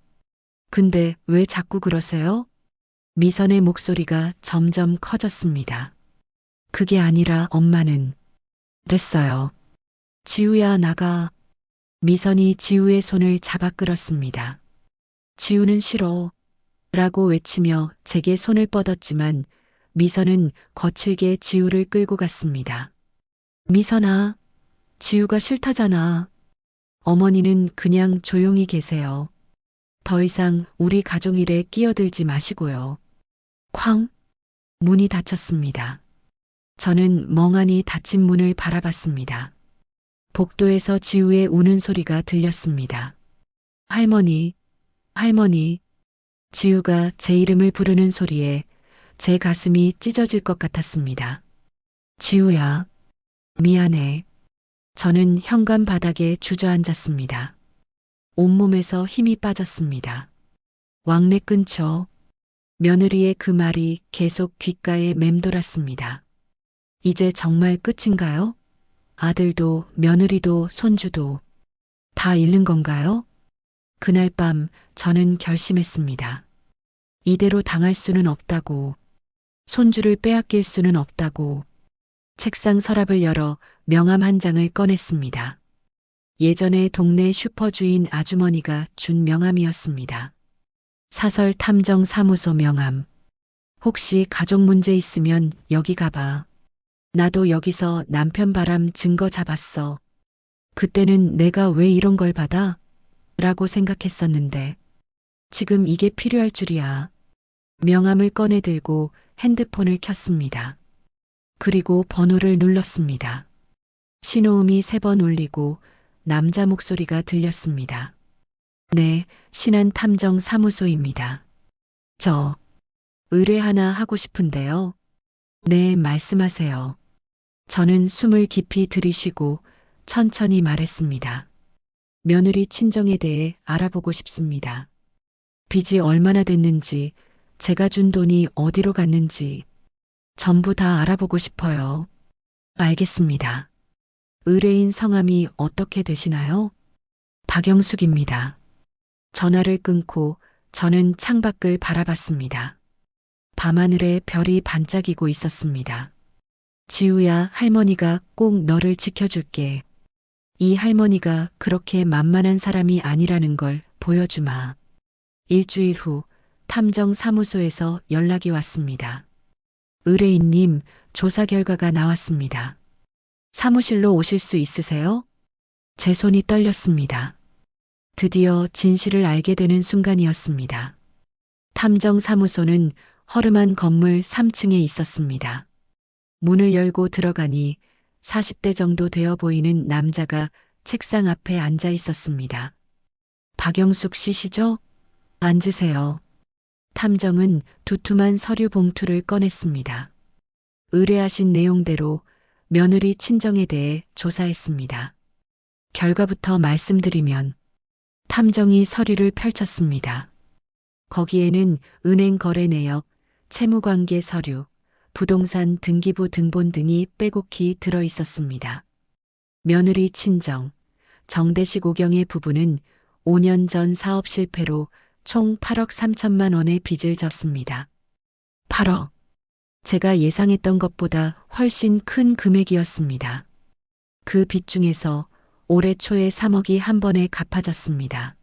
A: 근데 왜 자꾸 그러세요? 미선의 목소리가 점점 커졌습니다. 그게 아니라 엄마는. 됐어요. 지우야, 나가. 미선이 지우의 손을 잡아 끌었습니다. 지우는 싫어. 라고 외치며 제게 손을 뻗었지만 미선은 거칠게 지우를 끌고 갔습니다. 미선아, 지우가 싫다잖아. 어머니는 그냥 조용히 계세요. 더 이상 우리 가족 일에 끼어들지 마시고요. 쾅! 문이 닫혔습니다. 저는 멍하니 닫힌 문을 바라봤습니다. 복도에서 지우의 우는 소리가 들렸습니다. 할머니, 할머니. 지우가 제 이름을 부르는 소리에 제 가슴이 찢어질 것 같았습니다. 지우야, 미안해. 저는 현관 바닥에 주저앉았습니다. 온몸에서 힘이 빠졌습니다. 왕래 끊죠. 며느리의 그 말이 계속 귓가에 맴돌았습니다. 이제 정말 끝인가요? 아들도 며느리도 손주도 다 잃는 건가요? 그날 밤 저는 결심했습니다. 이대로 당할 수는 없다고, 손주를 빼앗길 수는 없다고. 책상 서랍을 열어 명함 한 장을 꺼냈습니다. 예전에 동네 슈퍼주인 아주머니가 준 명함이었습니다. 사설 탐정 사무소 명함. 혹시 가족 문제 있으면 여기 가봐. 나도 여기서 남편 바람 증거 잡았어. 그때는 내가 왜 이런 걸 받아? 라고 생각했었는데 지금 이게 필요할 줄이야. 명함을 꺼내 들고 핸드폰을 켰습니다. 그리고 번호를 눌렀습니다. 신호음이 3번 울리고 남자 목소리가 들렸습니다. 네, 신한 탐정 사무소입니다. 저 의뢰 하나 하고 싶은데요. 네, 말씀하세요. 저는 숨을 깊이 들이쉬고 천천히 말했습니다. 며느리 친정에 대해 알아보고 싶습니다. 빚이 얼마나 됐는지, 제가 준 돈이 어디로 갔는지 전부 다 알아보고 싶어요. 알겠습니다. 의뢰인 성함이 어떻게 되시나요? 박영숙입니다. 전화를 끊고 저는 창밖을 바라봤습니다. 밤하늘에 별이 반짝이고 있었습니다. 지우야, 할머니가 꼭 너를 지켜줄게. 이 할머니가 그렇게 만만한 사람이 아니라는 걸 보여주마. 일주일 후 탐정사무소에서 연락이 왔습니다. 의뢰인님, 조사 결과가 나왔습니다. 사무실로 오실 수 있으세요? 제 손이 떨렸습니다. 드디어 진실을 알게 되는 순간이었습니다. 탐정사무소는 허름한 건물 3층에 있었습니다. 문을 열고 들어가니 40대 정도 되어 보이는 남자가 책상 앞에 앉아 있었습니다. 박영숙 씨시죠? 앉으세요. 탐정은 두툼한 서류 봉투를 꺼냈습니다. 의뢰하신 내용대로 며느리 친정에 대해 조사했습니다. 결과부터 말씀드리면 탐정이 서류를 펼쳤습니다. 거기에는 은행 거래 내역, 채무관계 서류, 부동산 등기부 등본 등이 빼곡히 들어 있었습니다. 며느리 친정, 정대식 오경의 부부는 5년 전 사업 실패로 총 8억 3천만 원의 빚을 졌습니다. 8억. 제가 예상했던 것보다 훨씬 큰 금액이었습니다. 그 빚 중에서 올해 초에 3억이 한 번에 갚아졌습니다.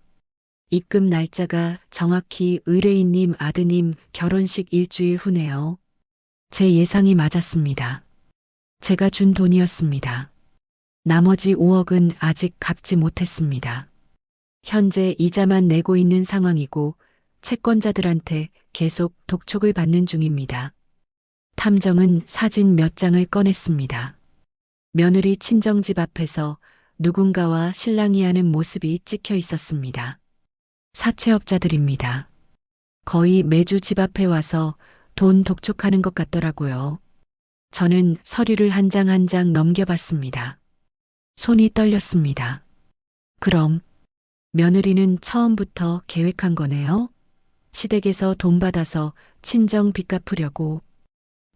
A: 입금 날짜가 정확히 의뢰인님 아드님 결혼식 일주일 후네요. 제 예상이 맞았습니다. 제가 준 돈이었습니다. 나머지 5억은 아직 갚지 못했습니다. 현재 이자만 내고 있는 상황이고 채권자들한테 계속 독촉을 받는 중입니다. 탐정은 사진 몇 장을 꺼냈습니다. 며느리 친정집 앞에서 누군가와 신랑이 하는 모습이 찍혀 있었습니다. 사채업자들입니다. 거의 매주 집 앞에 와서 돈 독촉하는 것 같더라고요. 저는 서류를 한 장 한 장 넘겨봤습니다. 손이 떨렸습니다. 그럼 며느리는 처음부터 계획한 거네요? 시댁에서 돈 받아서 친정 빚 갚으려고.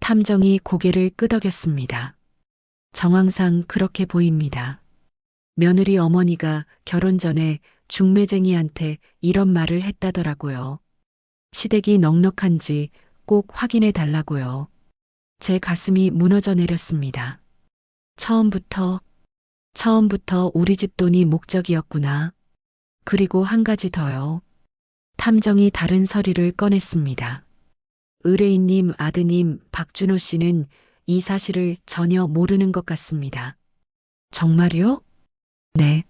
A: 탐정이 고개를 끄덕였습니다. 정황상 그렇게 보입니다. 며느리 어머니가 결혼 전에 중매쟁이한테 이런 말을 했다더라고요. 시댁이 넉넉한지 꼭 확인해 달라고요. 제 가슴이 무너져 내렸습니다. 처음부터 우리 집 돈이 목적이었구나. 그리고 한 가지 더요. 탐정이 다른 서류를 꺼냈습니다. 의뢰인님 아드님 박준호 씨는 이 사실을 전혀 모르는 것 같습니다. 정말요? 네.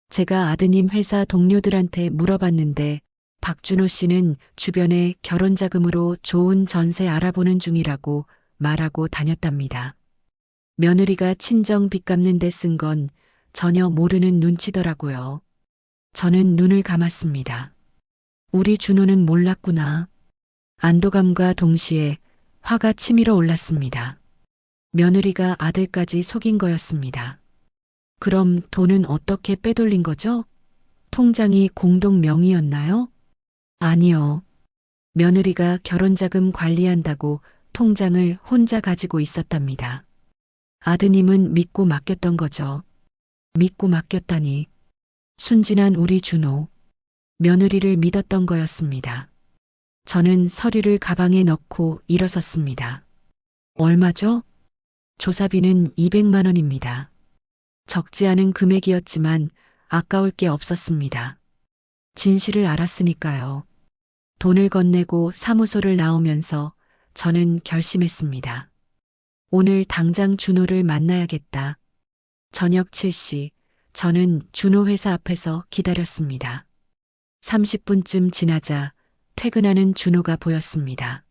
A: 제가 아드님 회사 동료들한테 물어봤는데 박준호 씨는 주변에 결혼 자금으로 좋은 전세 알아보는 중이라고 말하고 다녔답니다. 며느리가 친정 빚 갚는 데 쓴 건 전혀 모르는 눈치더라고요. 저는 눈을 감았습니다. 우리 준호는 몰랐구나. 안도감과 동시에 화가 치밀어 올랐습니다. 며느리가 아들까지 속인 거였습니다. 그럼 돈은 어떻게 빼돌린 거죠? 통장이 공동 명의였나요? 아니요. 며느리가 결혼자금 관리한다고 통장을 혼자 가지고 있었답니다. 아드님은 믿고 맡겼던 거죠. 믿고 맡겼다니. 순진한 우리 준호. 며느리를 믿었던 거였습니다. 저는 서류를 가방에 넣고 일어섰습니다. 얼마죠? 조사비는 200만 원입니다. 적지 않은 금액이었지만 아까울 게 없었습니다. 진실을 알았으니까요. 돈을 건네고 사무소를 나오면서 저는 결심했습니다. 오늘 당장 준호를 만나야겠다. 저녁 7시 저는 준호 회사 앞에서 기다렸습니다. 30분쯤 지나자 퇴근하는 준호가 보였습니다.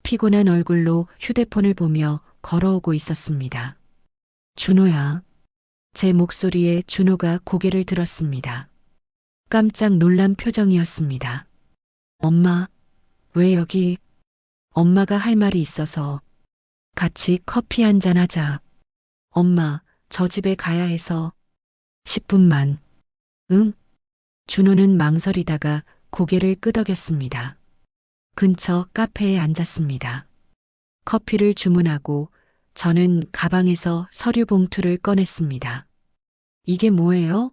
A: 피곤한 얼굴로 휴대폰을 보며 걸어오고 있었습니다. 준호야. 제 목소리에 준호가 고개를 들었습니다. 깜짝 놀란 표정이었습니다. 엄마, 왜 여기? 엄마가 할 말이 있어서. 같이 커피 한잔 하자. 엄마, 저 집에 가야 해서. 10분만. 응? 준호는 망설이다가 고개를 끄덕였습니다. 근처 카페에 앉았습니다. 커피를 주문하고 저는 가방에서 서류 봉투를 꺼냈습니다. 이게 뭐예요?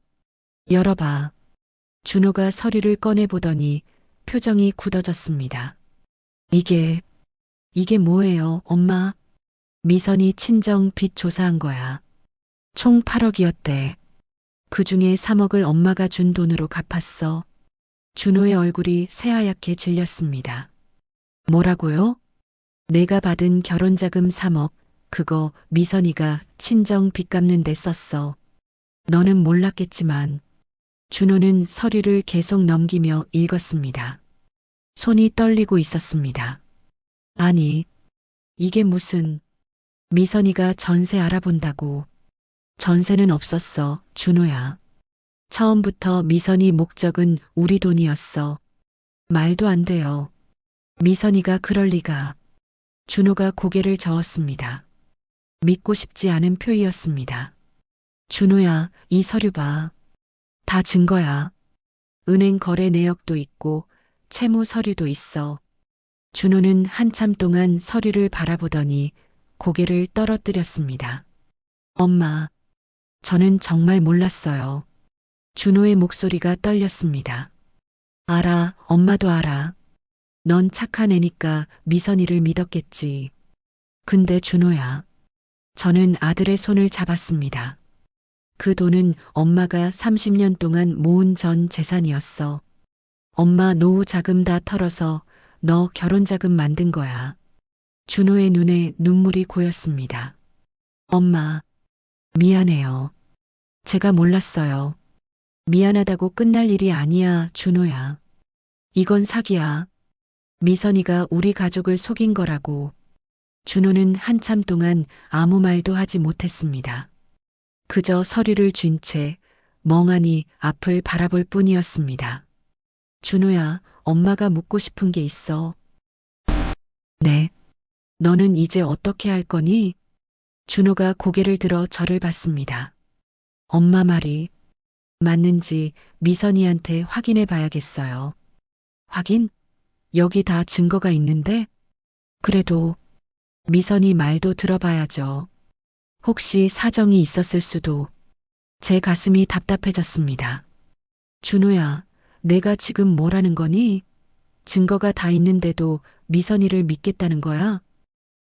A: 열어봐. 준호가 서류를 꺼내보더니 표정이 굳어졌습니다. 이게 뭐예요, 엄마? 미선이 친정 빚 조사한 거야. 총 8억이었대. 그 중에 3억을 엄마가 준 돈으로 갚았어. 준호의 얼굴이 새하얗게 질렸습니다. 뭐라고요? 내가 받은 결혼자금 3억, 그거 미선이가 친정 빚 갚는 데 썼어. 너는 몰랐겠지만 준호는 서류를 계속 넘기며 읽었습니다. 손이 떨리고 있었습니다. 아니, 이게 무슨 미선이가 전세 알아본다고. 전세는 없었어, 준호야. 처음부터 미선이 목적은 우리 돈이었어. 말도 안 돼요. 미선이가 그럴 리가. 준호가 고개를 저었습니다. 믿고 싶지 않은 표이였습니다. 준호야, 이 서류 봐. 다 증거야. 은행 거래 내역도 있고 채무 서류도 있어. 준호는 한참 동안 서류를 바라보더니 고개를 떨어뜨렸습니다. 엄마, 저는 정말 몰랐어요. 준호의 목소리가 떨렸습니다. 알아, 엄마도 알아. 넌 착한 애니까 미선이를 믿었겠지. 근데 준호야, 저는 아들의 손을 잡았습니다. 그 돈은 엄마가 30년 동안 모은 전 재산이었어. 엄마 노후 자금 다 털어서 너 결혼 자금 만든 거야. 준호의 눈에 눈물이 고였습니다. 엄마, 미안해요. 제가 몰랐어요. 미안하다고 끝날 일이 아니야, 준호야. 이건 사기야. 미선이가 우리 가족을 속인 거라고. 준호는 한참 동안 아무 말도 하지 못했습니다. 그저 서류를 쥔 채 멍하니 앞을 바라볼 뿐이었습니다. 준호야, 엄마가 묻고 싶은 게 있어. 네. 너는 이제 어떻게 할 거니? 준호가 고개를 들어 저를 봤습니다. 엄마 말이 맞는지 미선이한테 확인해 봐야겠어요. 확인? 여기 다 증거가 있는데? 그래도 미선이 말도 들어봐야죠. 혹시 사정이 있었을 수도. 제 가슴이 답답해졌습니다. 준호야, 내가 지금 뭐라는 거니? 증거가 다 있는데도 미선이를 믿겠다는 거야?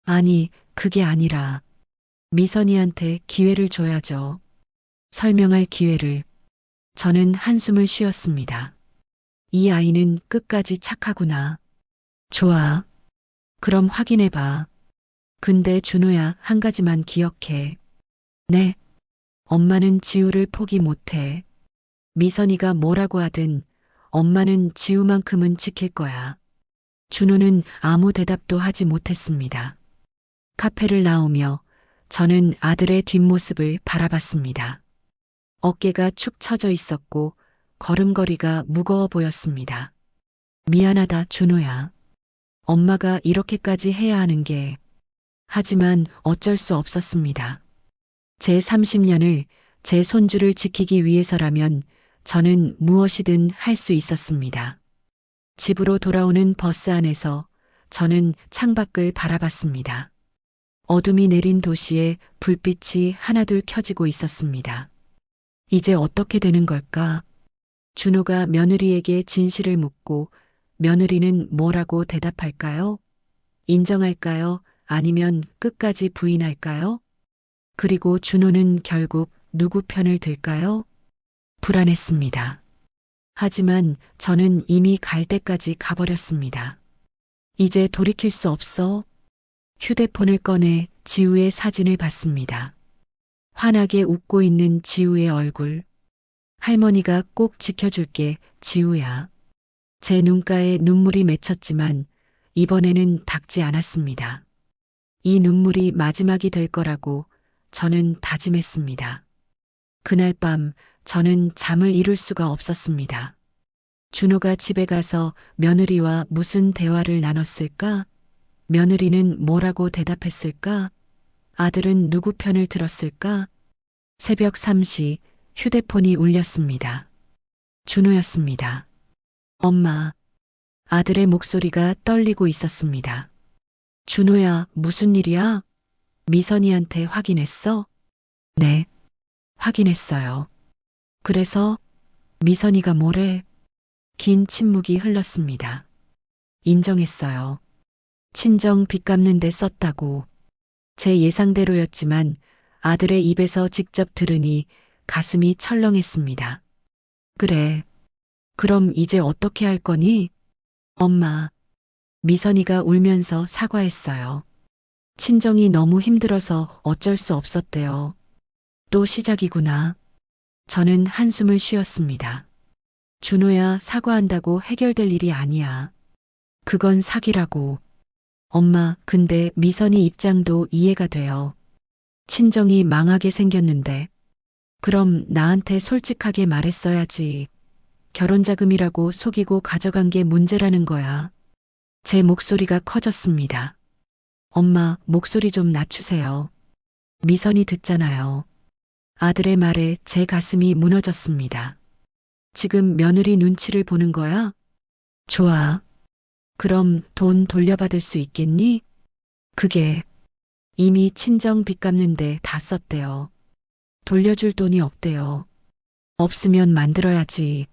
A: 아니, 그게 아니라 미선이한테 기회를 줘야죠. 설명할 기회를. 저는 한숨을 쉬었습니다. 이 아이는 끝까지 착하구나. 좋아. 그럼 확인해봐. 근데 준호야, 한 가지만 기억해. 네. 엄마는 지우를 포기 못해. 미선이가 뭐라고 하든 엄마는 지우만큼은 지킬 거야. 준호는 아무 대답도 하지 못했습니다. 카페를 나오며 저는 아들의 뒷모습을 바라봤습니다. 어깨가 축 처져 있었고 걸음걸이가 무거워 보였습니다. 미안하다, 준호야. 엄마가 이렇게까지 해야 하는 게. 하지만 어쩔 수 없었습니다. 제 30년을 제 손주를 지키기 위해서라면 저는 무엇이든 할 수 있었습니다. 집으로 돌아오는 버스 안에서 저는 창밖을 바라봤습니다. 어둠이 내린 도시에 불빛이 하나둘 켜지고 있었습니다. 이제 어떻게 되는 걸까? 준호가 며느리에게 진실을 묻고 며느리는 뭐라고 대답할까요? 인정할까요? 아니면 끝까지 부인할까요? 그리고 준호는 결국 누구 편을 들까요? 불안했습니다. 하지만 저는 이미 갈 때까지 가버렸습니다. 이제 돌이킬 수 없어. 휴대폰을 꺼내 지우의 사진을 봤습니다. 환하게 웃고 있는 지우의 얼굴. 할머니가 꼭 지켜줄게, 지우야. 제 눈가에 눈물이 맺혔지만 이번에는 닦지 않았습니다. 이 눈물이 마지막이 될 거라고 저는 다짐했습니다. 그날 밤 저는 잠을 이룰 수가 없었습니다. 준호가 집에 가서 며느리와 무슨 대화를 나눴을까? 며느리는 뭐라고 대답했을까? 아들은 누구 편을 들었을까? 새벽 3시 휴대폰이 울렸습니다. 준호였습니다. 엄마. 아들의 목소리가 떨리고 있었습니다. 준호야, 무슨 일이야? 미선이한테 확인했어? 네, 확인했어요. 그래서 미선이가 뭐래? 긴 침묵이 흘렀습니다. 인정했어요. 친정 빚 갚는 데 썼다고. 제 예상대로였지만 아들의 입에서 직접 들으니 가슴이 철렁했습니다. 그래. 그럼 이제 어떻게 할 거니? 엄마. 미선이가 울면서 사과했어요. 친정이 너무 힘들어서 어쩔 수 없었대요. 또 시작이구나. 저는 한숨을 쉬었습니다. 준호야, 사과한다고 해결될 일이 아니야. 그건 사기라고. 엄마, 근데 미선이 입장도 이해가 돼요. 친정이 망하게 생겼는데. 그럼 나한테 솔직하게 말했어야지. 결혼자금이라고 속이고 가져간 게 문제라는 거야. 제 목소리가 커졌습니다. 엄마, 목소리 좀 낮추세요. 미선이 듣잖아요. 아들의 말에 제 가슴이 무너졌습니다. 지금 며느리 눈치를 보는 거야? 좋아. 그럼 돈 돌려받을 수 있겠니? 그게 이미 친정 빚 갚는데 다 썼대요. 돌려줄 돈이 없대요. 없으면 만들어야지.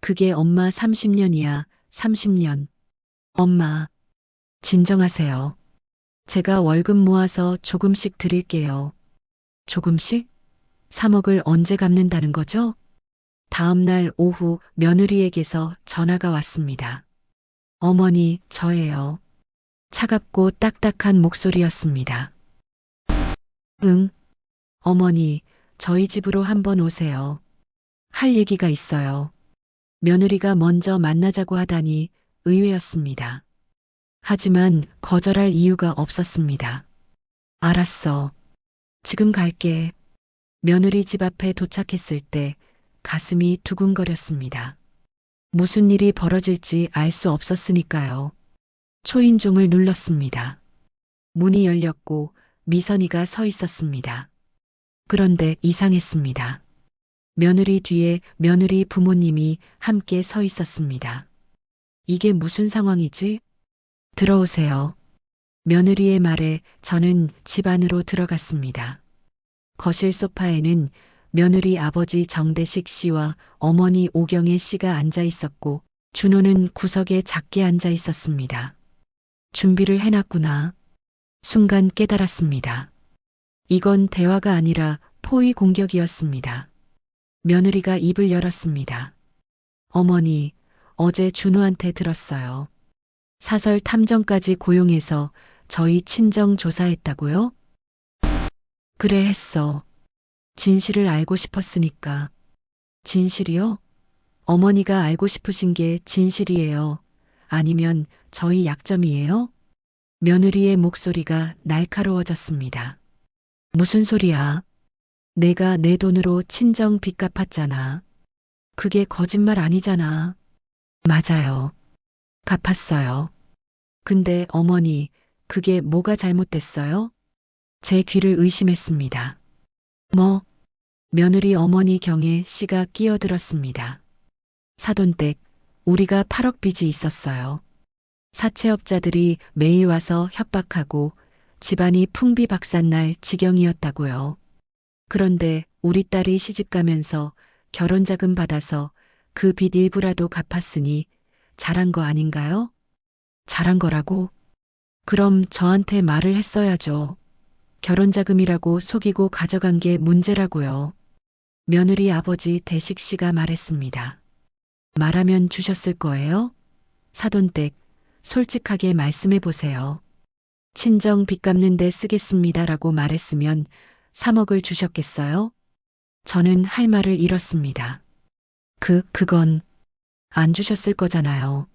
A: 그게 엄마 30년이야, 30년. 엄마, 진정하세요. 제가 월급 모아서 조금씩 드릴게요. 조금씩? 3억을 언제 갚는다는 거죠? 다음 날 오후 며느리에게서 전화가 왔습니다. 어머니, 저예요. 차갑고 딱딱한 목소리였습니다. 응. 어머니, 저희 집으로 한번 오세요. 할 얘기가 있어요. 며느리가 먼저 만나자고 하다니 의외였습니다. 하지만 거절할 이유가 없었습니다. 알았어. 지금 갈게. 며느리 집 앞에 도착했을 때 가슴이 두근거렸습니다. 무슨 일이 벌어질지 알 수 없었으니까요. 초인종을 눌렀습니다. 문이 열렸고 미선이가 서 있었습니다. 그런데 이상했습니다. 며느리 뒤에 며느리 부모님이 함께 서 있었습니다. 이게 무슨 상황이지? 들어오세요. 며느리의 말에 저는 집 안으로 들어갔습니다. 거실 소파에는 며느리 아버지 정대식 씨와 어머니 오경애 씨가 앉아 있었고 준호는 구석에 작게 앉아 있었습니다. 준비를 해놨구나. 순간 깨달았습니다. 이건 대화가 아니라 포위 공격이었습니다. 며느리가 입을 열었습니다. 어머니, 어제 준호한테 들었어요. 사설 탐정까지 고용해서 저희 친정 조사했다고요? 그래 했어. 진실을 알고 싶었으니까. 진실이요? 어머니가 알고 싶으신 게 진실이에요. 아니면 저희 약점이에요? 며느리의 목소리가 날카로워졌습니다. 무슨 소리야? 내가 내 돈으로 친정 빚 갚았잖아. 그게 거짓말 아니잖아. 맞아요. 갚았어요. 근데 어머니, 그게 뭐가 잘못됐어요? 제 귀를 의심했습니다. 뭐? 며느리 어머니 경에 씨가 끼어들었습니다. 사돈댁, 우리가 8억 빚이 있었어요. 사채업자들이 매일 와서 협박하고 집안이 풍비박산날 지경이었다고요. 그런데 우리 딸이 시집가면서 결혼자금 받아서 그 빚 일부라도 갚았으니 잘한 거 아닌가요? 잘한 거라고? 그럼 저한테 말을 했어야죠. 결혼자금이라고 속이고 가져간 게 문제라고요. 며느리 아버지 대식 씨가 말했습니다. 말하면 주셨을 거예요? 사돈댁, 솔직하게 말씀해 보세요. 친정 빚 갚는 데 쓰겠습니다라고 말했으면 3억을 주셨겠어요? 저는 할 말을 잃었습니다. 그건 안 주셨을 거잖아요.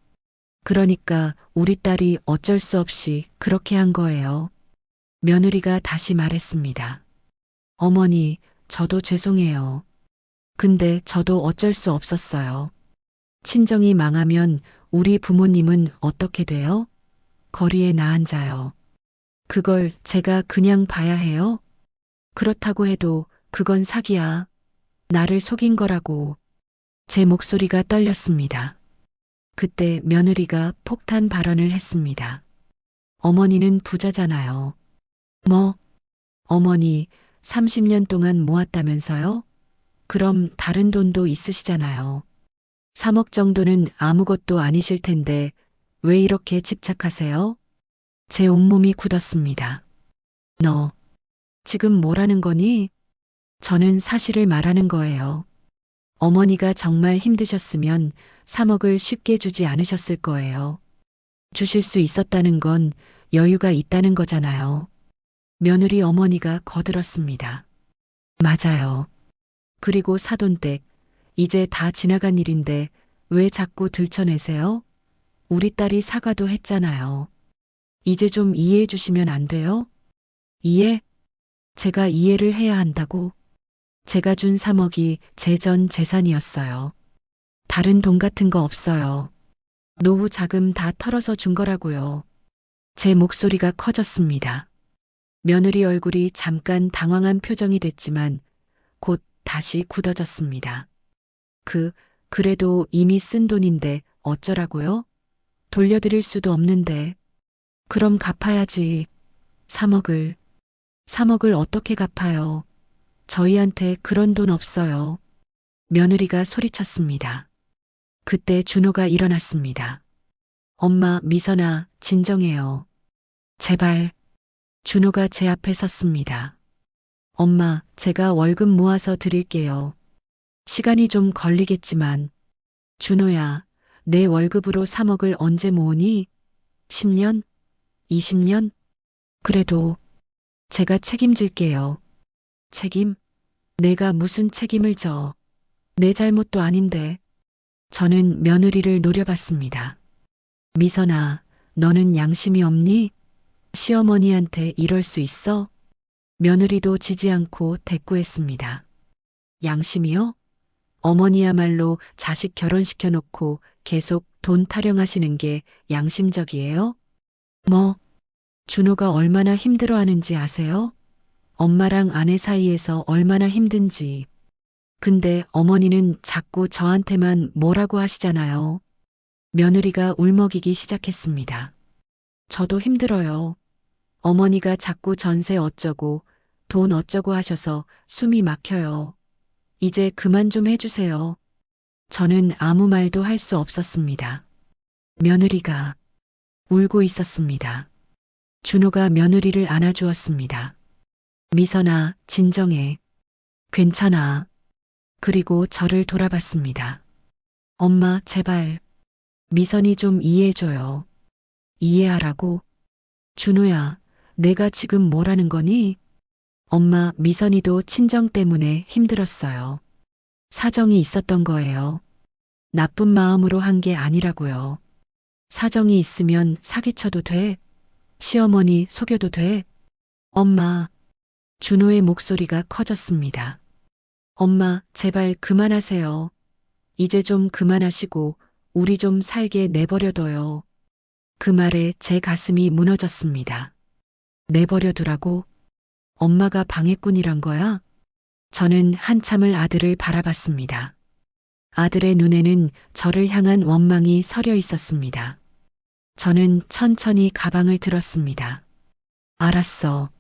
A: 그러니까 우리 딸이 어쩔 수 없이 그렇게 한 거예요. 며느리가 다시 말했습니다. 어머니, 저도 죄송해요. 근데 저도 어쩔 수 없었어요. 친정이 망하면 우리 부모님은 어떻게 돼요? 거리에 나앉아요. 그걸 제가 그냥 봐야 해요? 그렇다고 해도 그건 사기야. 나를 속인 거라고. 제 목소리가 떨렸습니다. 그때 며느리가 폭탄 발언을 했습니다. 어머니는 부자잖아요. 뭐? 어머니 30년 동안 모았다면서요? 그럼 다른 돈도 있으시잖아요. 3억 정도는 아무것도 아니실 텐데 왜 이렇게 집착하세요? 제 온몸이 굳었습니다. 너 지금 뭐라는 거니? 저는 사실을 말하는 거예요. 어머니가 정말 힘드셨으면 3억을 쉽게 주지 않으셨을 거예요. 주실 수 있었다는 건 여유가 있다는 거잖아요. 며느리 어머니가 거들었습니다. 맞아요. 그리고 사돈댁, 이제 다 지나간 일인데 왜 자꾸 들춰내세요? 우리 딸이 사과도 했잖아요. 이제 좀 이해해 주시면 안 돼요? 이해? 제가 이해를 해야 한다고? 제가 준 3억이 제 전 재산이었어요. 다른 돈 같은 거 없어요. 노후 자금 다 털어서 준 거라고요. 제 목소리가 커졌습니다. 며느리 얼굴이 잠깐 당황한 표정이 됐지만 곧 다시 굳어졌습니다. 그래도 이미 쓴 돈인데 어쩌라고요? 돌려드릴 수도 없는데. 그럼 갚아야지. 3억을. 3억을 어떻게 갚아요? 저희한테 그런 돈 없어요. 며느리가 소리쳤습니다. 그때 준호가 일어났습니다. 엄마, 미선아, 진정해요. 제발. 준호가 제 앞에 섰습니다. 엄마, 제가 월급 모아서 드릴게요. 시간이 좀 걸리겠지만. 준호야, 내 월급으로 3억을 언제 모으니? 10년? 20년? 그래도 제가 책임질게요. 책임? 내가 무슨 책임을 져? 내 잘못도 아닌데. 저는 며느리를 노려봤습니다. 미선아, 너는 양심이 없니? 시어머니한테 이럴 수 있어? 며느리도 지지 않고 대꾸했습니다. 양심이요? 어머니야말로 자식 결혼시켜 놓고 계속 돈 타령하시는 게 양심적이에요? 뭐, 준호가 얼마나 힘들어하는지 아세요? 엄마랑 아내 사이에서 얼마나 힘든지. 근데 어머니는 자꾸 저한테만 뭐라고 하시잖아요. 며느리가 울먹이기 시작했습니다. 저도 힘들어요. 어머니가 자꾸 전세 어쩌고 돈 어쩌고 하셔서 숨이 막혀요. 이제 그만 좀 해주세요. 저는 아무 말도 할 수 없었습니다. 며느리가 울고 있었습니다. 준호가 며느리를 안아주었습니다. 미선아, 진정해. 괜찮아. 그리고 저를 돌아봤습니다. 엄마, 제발. 미선이 좀 이해해줘요. 이해하라고? 준호야, 내가 지금 뭐라는 거니? 엄마, 미선이도 친정 때문에 힘들었어요. 사정이 있었던 거예요. 나쁜 마음으로 한 게 아니라고요. 사정이 있으면 사기쳐도 돼? 시어머니 속여도 돼? 엄마, 준호의 목소리가 커졌습니다. 엄마, 제발 그만하세요. 이제 좀 그만하시고 우리 좀 살게 내버려둬요. 그 말에 제 가슴이 무너졌습니다. 내버려두라고? 엄마가 방해꾼이란 거야? 저는 한참을 아들을 바라봤습니다. 아들의 눈에는 저를 향한 원망이 서려 있었습니다. 저는 천천히 가방을 들었습니다. 알았어.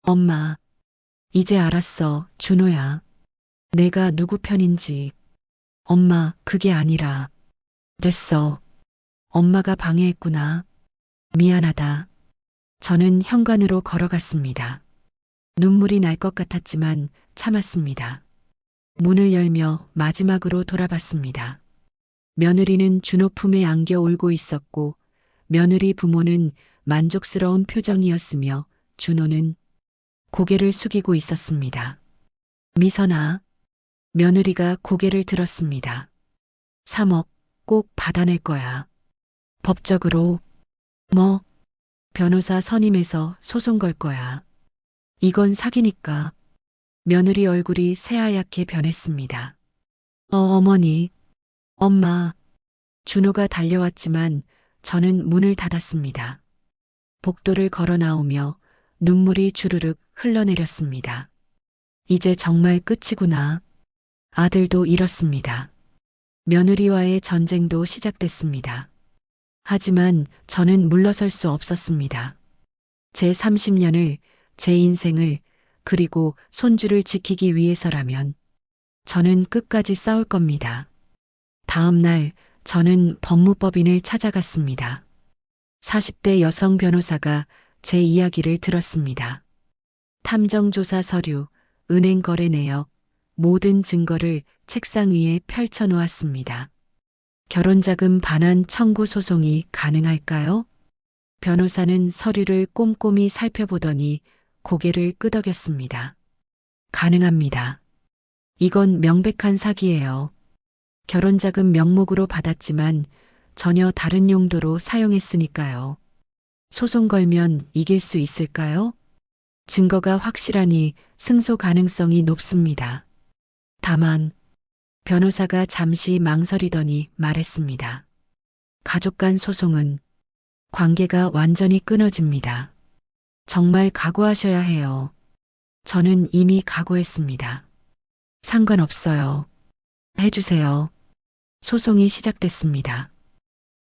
A: 엄마. 이제 알았어, 준호야. 내가 누구 편인지. 엄마, 그게 아니라. 됐어. 엄마가 방해했구나. 미안하다. 저는 현관으로 걸어갔습니다. 눈물이 날 것 같았지만 참았습니다. 문을 열며 마지막으로 돌아봤습니다. 며느리는 준호 품에 안겨 울고 있었고 며느리 부모는 만족스러운 표정이었으며 준호는 고개를 숙이고 있었습니다. 미선아. 며느리가 고개를 들었습니다. 3억 꼭 받아낼 거야. 법적으로. 뭐? 변호사 선임해서 소송 걸 거야. 이건 사기니까. 며느리 얼굴이 새하얗게 변했습니다. 어머니. 엄마. 준호가 달려왔지만 저는 문을 닫았습니다. 복도를 걸어 나오며 눈물이 주르륵 흘러내렸습니다. 이제 정말 끝이구나. 아들도 잃었습니다. 며느리와의 전쟁도 시작됐습니다. 하지만 저는 물러설 수 없었습니다. 제 30년을, 제 인생을, 그리고 손주를 지키기 위해서라면 저는 끝까지 싸울 겁니다. 다음 날 저는 법무법인을 찾아갔습니다. 40대 여성 변호사가 제 이야기를 들었습니다. 탐정조사 서류, 은행 거래 내역, 모든 증거를 책상 위에 펼쳐 놓았습니다. 결혼자금 반환 청구 소송이 가능할까요? 변호사는 서류를 꼼꼼히 살펴보더니 고개를 끄덕였습니다. 가능합니다. 이건 명백한 사기예요. 결혼자금 명목으로 받았지만 전혀 다른 용도로 사용했으니까요. 소송 걸면 이길 수 있을까요? 증거가 확실하니 승소 가능성이 높습니다. 다만 변호사가 잠시 망설이더니 말했습니다. 가족 간 소송은 관계가 완전히 끊어집니다. 정말 각오하셔야 해요. 저는 이미 각오했습니다. 상관없어요. 해주세요. 소송이 시작됐습니다.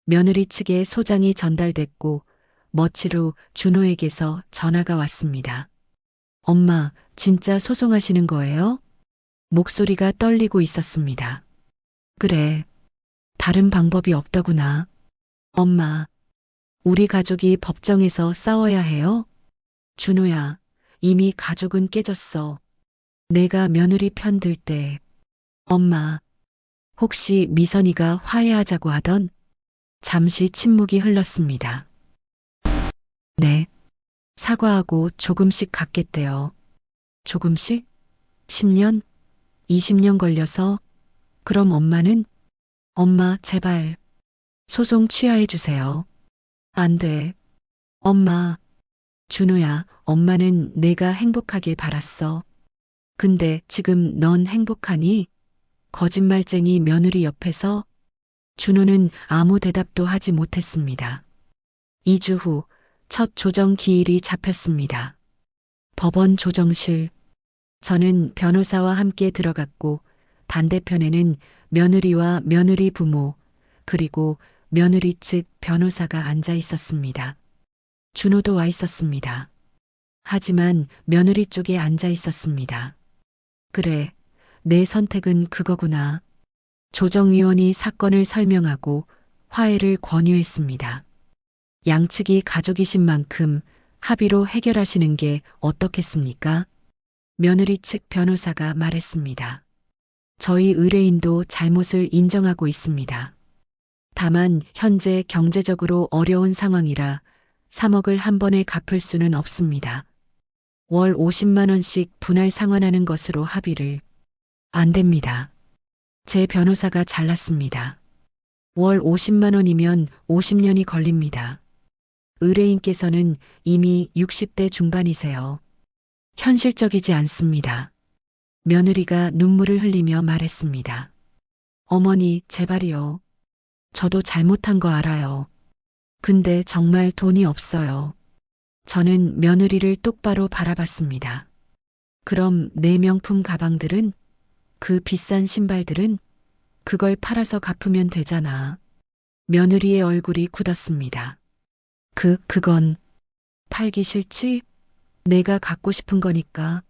A: 며느리 측의 소장이 전달됐고 며칠 후 준호에게서 전화가 왔습니다. 엄마, 진짜 소송하시는 거예요? 목소리가 떨리고 있었습니다. 그래. 다른 방법이 없더구나. 엄마, 우리 가족이 법정에서 싸워야 해요? 준호야, 이미 가족은 깨졌어. 내가 며느리 편 들 때. 엄마, 혹시 미선이가 화해하자고 하던? 잠시 침묵이 흘렀습니다. 네. 사과하고 조금씩 갚겠대요. 조금씩? 10년? 20년 걸려서? 그럼 엄마는? 엄마, 제발. 소송 취하해 주세요. 안 돼. 엄마. 준호야, 엄마는 내가 행복하길 바랐어. 근데 지금 넌 행복하니? 거짓말쟁이 며느리 옆에서? 준호는 아무 대답도 하지 못했습니다. 2주 후 첫 조정 기일이 잡혔습니다. 법원 조정실. 저는 변호사와 함께 들어갔고 반대편에는 며느리와 며느리 부모 그리고 며느리 측 변호사가 앉아 있었습니다. 준호도 와 있었습니다. 하지만 며느리 쪽에 앉아 있었습니다. 그래, 내 선택은 그거구나. 조정위원이 사건을 설명하고 화해를 권유했습니다. 양측이 가족이신 만큼 합의로 해결하시는 게 어떻겠습니까? 며느리 측 변호사가 말했습니다. 저희 의뢰인도 잘못을 인정하고 있습니다. 다만 현재 경제적으로 어려운 상황이라 3억을 한 번에 갚을 수는 없습니다. 월 50만 원씩 분할 상환하는 것으로 합의를. 안 됩니다. 제 변호사가 잘났습니다. 월 50만 원이면 50년이 걸립니다. 의뢰인께서는 이미 60대 중반이세요. 현실적이지 않습니다. 며느리가 눈물을 흘리며 말했습니다. 어머니, 제발이요. 저도 잘못한 거 알아요. 근데 정말 돈이 없어요. 저는 며느리를 똑바로 바라봤습니다. 그럼 내 명품 가방들은? 그 비싼 신발들은? 그걸 팔아서 갚으면 되잖아. 며느리의 얼굴이 굳었습니다. 그건 팔기 싫지? 내가 갖고 싶은 거니까.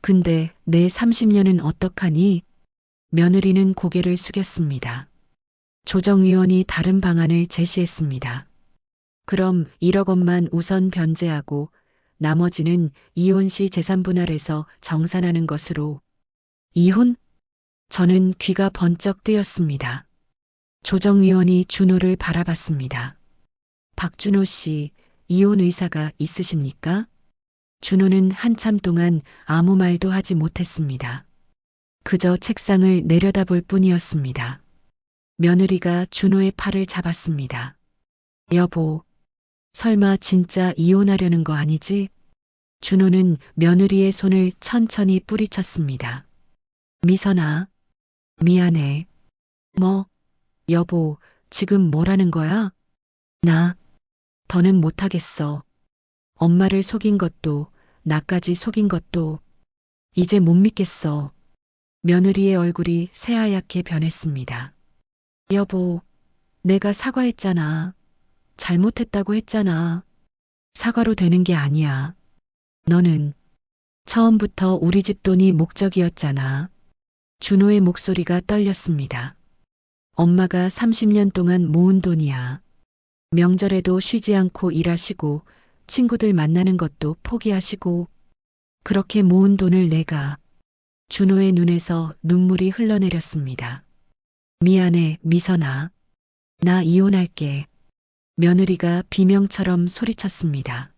A: 근데 내 30년은 어떡하니? 며느리는 고개를 숙였습니다. 조정위원이 다른 방안을 제시했습니다. 그럼 1억 원만 우선 변제하고 나머지는 이혼 시 재산 분할해서 정산하는 것으로. 이혼? 저는 귀가 번쩍 뜨였습니다. 조정위원이 준호를 바라봤습니다. 박준호 씨, 이혼 의사가 있으십니까? 준호는 한참 동안 아무 말도 하지 못했습니다. 그저 책상을 내려다볼 뿐이었습니다. 며느리가 준호의 팔을 잡았습니다. 여보, 설마 진짜 이혼하려는 거 아니지? 준호는 며느리의 손을 천천히 뿌리쳤습니다. 미선아, 미안해. 뭐, 여보, 지금 뭐라는 거야? 나, 더는 못하겠어. 엄마를 속인 것도, 나까지 속인 것도, 이제 못 믿겠어. 며느리의 얼굴이 새하얗게 변했습니다. 여보, 내가 사과했잖아. 잘못했다고 했잖아. 사과로 되는 게 아니야. 너는 처음부터 우리 집 돈이 목적이었잖아. 준호의 목소리가 떨렸습니다. 엄마가 30년 동안 모은 돈이야. 명절에도 쉬지 않고 일하시고 친구들 만나는 것도 포기하시고 그렇게 모은 돈을 내가 준호의 눈에서 눈물이 흘러내렸습니다. 미안해, 미선아. 나 이혼할게. 며느리가 비명처럼 소리쳤습니다.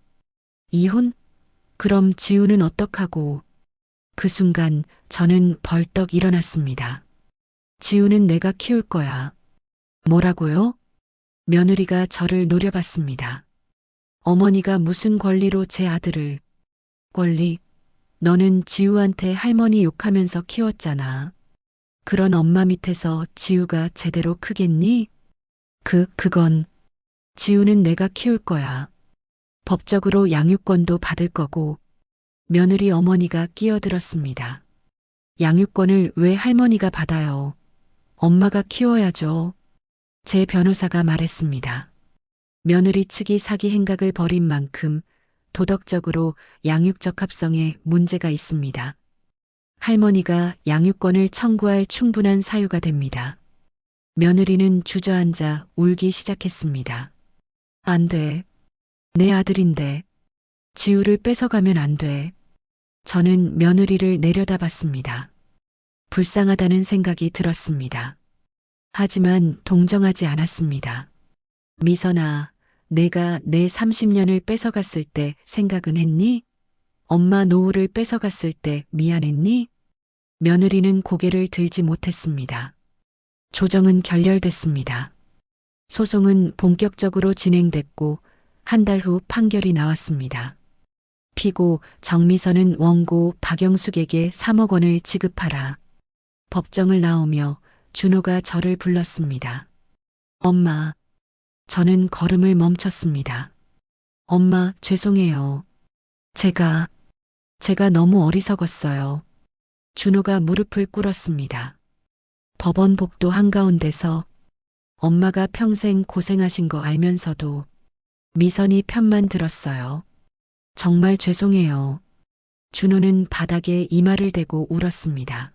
A: 이혼? 그럼 지우는 어떡하고? 그 순간 저는 벌떡 일어났습니다. 지우는 내가 키울 거야. 뭐라고요? 며느리가 저를 노려봤습니다. 어머니가 무슨 권리로 제 아들을. 권리? 너는 지우한테 할머니 욕하면서 키웠잖아. 그런 엄마 밑에서 지우가 제대로 크겠니? 그건 지우는 내가 키울 거야. 법적으로 양육권도 받을 거고. 며느리 어머니가 끼어들었습니다. 양육권을 왜 할머니가 받아요? 엄마가 키워야죠. 제 변호사가 말했습니다. 며느리 측이 사기 행각을 벌인 만큼 도덕적으로 양육적합성에 문제가 있습니다. 할머니가 양육권을 청구할 충분한 사유가 됩니다. 며느리는 주저앉아 울기 시작했습니다. 안 돼. 내 아들인데. 지우를 뺏어가면 안 돼. 저는 며느리를 내려다봤습니다. 불쌍하다는 생각이 들었습니다. 하지만 동정하지 않았습니다. 미선아, 내가 내 30년을 뺏어갔을 때 생각은 했니? 엄마 노후를 뺏어갔을 때 미안했니? 며느리는 고개를 들지 못했습니다. 조정은 결렬됐습니다. 소송은 본격적으로 진행됐고 한 달 후 판결이 나왔습니다. 피고 정미선은 원고 박영숙에게 3억 원을 지급하라. 법정을 나오며 준호가 저를 불렀습니다. 엄마. 저는 걸음을 멈췄습니다. 엄마, 죄송해요. 제가 너무 어리석었어요. 준호가 무릎을 꿇었습니다. 법원 복도 한가운데서 엄마가 평생 고생하신 거 알면서도 미선이 편만 들었어요. 정말 죄송해요. 준호는 바닥에 이마를 대고 울었습니다.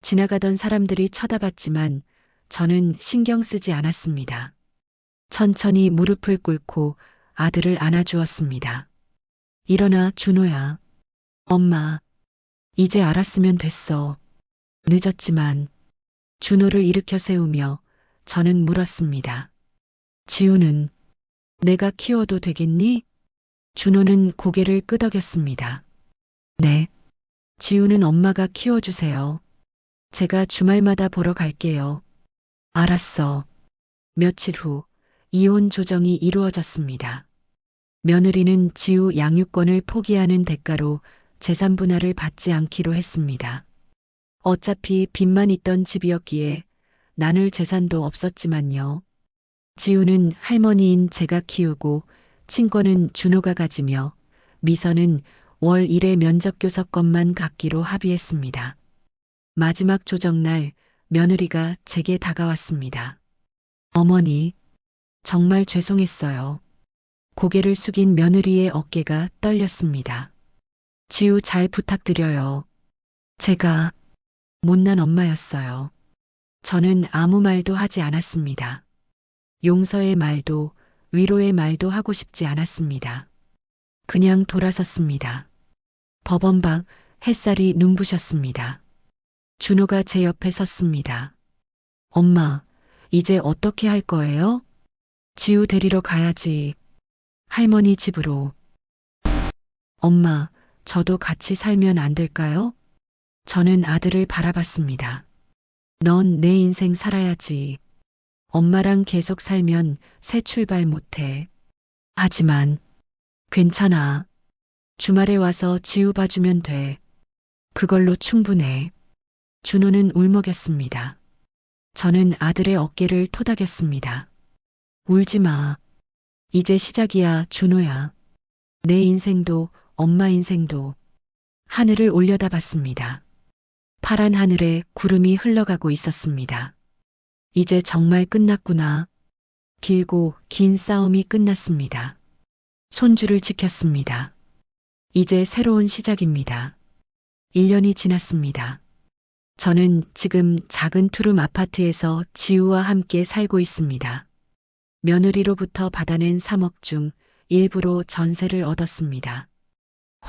A: 지나가던 사람들이 쳐다봤지만 저는 신경 쓰지 않았습니다. 천천히 무릎을 꿇고 아들을 안아주었습니다. 일어나, 준호야. 엄마, 이제 알았으면 됐어. 늦었지만. 준호를 일으켜 세우며 저는 물었습니다. 지우는 내가 키워도 되겠니? 준호는 고개를 끄덕였습니다. 네. 지우는 엄마가 키워주세요. 제가 주말마다 보러 갈게요. 알았어. 며칠 후 이혼 조정이 이루어졌습니다. 며느리는 지우 양육권을 포기하는 대가로 재산 분할을 받지 않기로 했습니다. 어차피 빚만 있던 집이었기에 나눌 재산도 없었지만요. 지우는 할머니인 제가 키우고 친권은 준호가 가지며 미선은 월 1회 면접교섭권만 갖기로 합의했습니다. 마지막 조정날 며느리가 제게 다가왔습니다. 어머니, 정말 죄송했어요. 고개를 숙인 며느리의 어깨가 떨렸습니다. 지우 잘 부탁드려요. 제가 못난 엄마였어요. 저는 아무 말도 하지 않았습니다. 용서의 말도 위로의 말도 하고 싶지 않았습니다. 그냥 돌아섰습니다. 법원 밖 햇살이 눈부셨습니다. 준호가 제 옆에 섰습니다. 엄마, 이제 어떻게 할 거예요? 지우 데리러 가야지. 할머니 집으로. 엄마, 저도 같이 살면 안 될까요? 저는 아들을 바라봤습니다. 넌 내 인생 살아야지. 엄마랑 계속 살면 새 출발 못해. 하지만 괜찮아. 주말에 와서 지우 봐주면 돼. 그걸로 충분해. 준호는 울먹였습니다. 저는 아들의 어깨를 토닥였습니다. 울지 마. 이제 시작이야, 준호야. 내 인생도 엄마 인생도. 하늘을 올려다봤습니다. 파란 하늘에 구름이 흘러가고 있었습니다. 이제 정말 끝났구나. 길고 긴 싸움이 끝났습니다. 손주를 지켰습니다. 이제 새로운 시작입니다. 1년이 지났습니다. 저는 지금 작은 투룸 아파트에서 지우와 함께 살고 있습니다. 며느리로부터 받아낸 3억 중 일부로 전세를 얻었습니다.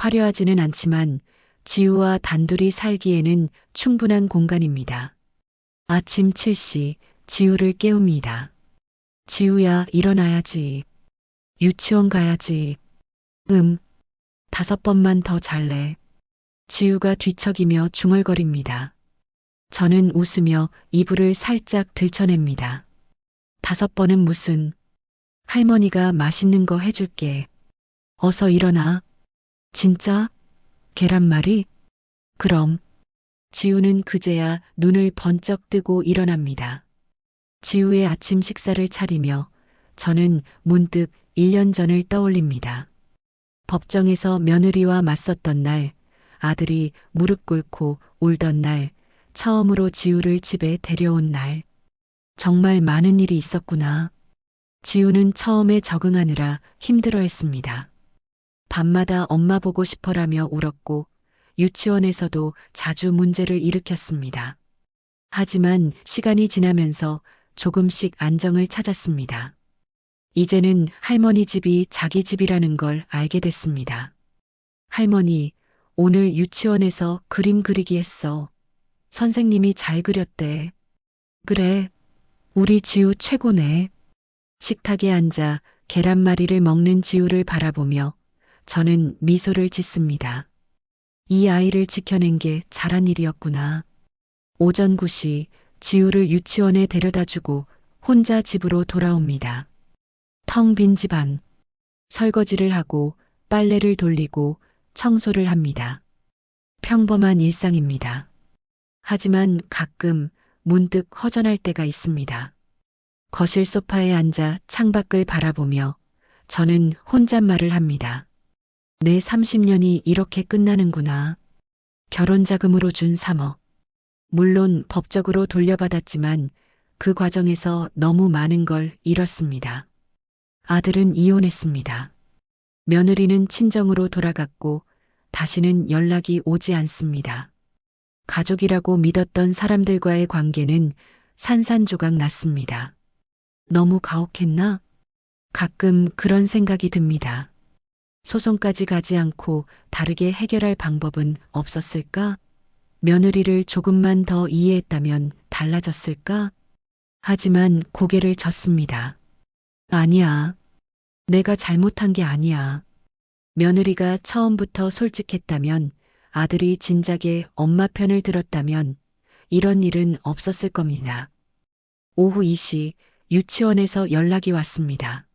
A: 화려하지는 않지만 지우와 단둘이 살기에는 충분한 공간입니다. 아침 7시 지우를 깨웁니다. 지우야, 일어나야지. 유치원 가야지. 5번만 더 잘래. 지우가 뒤척이며 중얼거립니다. 저는 웃으며 이불을 살짝 들쳐냅니다. 5번은 무슨. 할머니가 맛있는 거 해줄게. 어서 일어나. 진짜? 계란말이? 그럼. 지우는 그제야 눈을 번쩍 뜨고 일어납니다. 지우의 아침 식사를 차리며 저는 문득 1년 전을 떠올립니다. 법정에서 며느리와 맞섰던 날, 아들이 무릎 꿇고 울던 날, 처음으로 지우를 집에 데려온 날. 정말 많은 일이 있었구나. 지우는 처음에 적응하느라 힘들어했습니다. 밤마다 엄마 보고 싶어라며 울었고 유치원에서도 자주 문제를 일으켰습니다. 하지만 시간이 지나면서 조금씩 안정을 찾았습니다. 이제는 할머니 집이 자기 집이라는 걸 알게 됐습니다. 할머니, 오늘 유치원에서 그림 그리기 했어. 선생님이 잘 그렸대. 그래, 우리 지우 최고네. 식탁에 앉아 계란말이를 먹는 지우를 바라보며 저는 미소를 짓습니다. 이 아이를 지켜낸 게 잘한 일이었구나. 오전 9시 지우를 유치원에 데려다주고 혼자 집으로 돌아옵니다. 텅 빈 집안. 설거지를 하고 빨래를 돌리고 청소를 합니다. 평범한 일상입니다. 하지만 가끔 문득 허전할 때가 있습니다. 거실 소파에 앉아 창밖을 바라보며 저는 혼잣말을 합니다. 내 30년이 이렇게 끝나는구나. 결혼 자금으로 준 3억. 물론 법적으로 돌려받았지만 그 과정에서 너무 많은 걸 잃었습니다. 아들은 이혼했습니다. 며느리는 친정으로 돌아갔고 다시는 연락이 오지 않습니다. 가족이라고 믿었던 사람들과의 관계는 산산조각 났습니다. 너무 가혹했나? 가끔 그런 생각이 듭니다. 소송까지 가지 않고 다르게 해결할 방법은 없었을까? 며느리를 조금만 더 이해했다면 달라졌을까? 하지만 고개를 젓습니다. 아니야. 내가 잘못한 게 아니야. 며느리가 처음부터 솔직했다면, 아들이 진작에 엄마 편을 들었다면 이런 일은 없었을 겁니다. 오후 2시 유치원에서 연락이 왔습니다.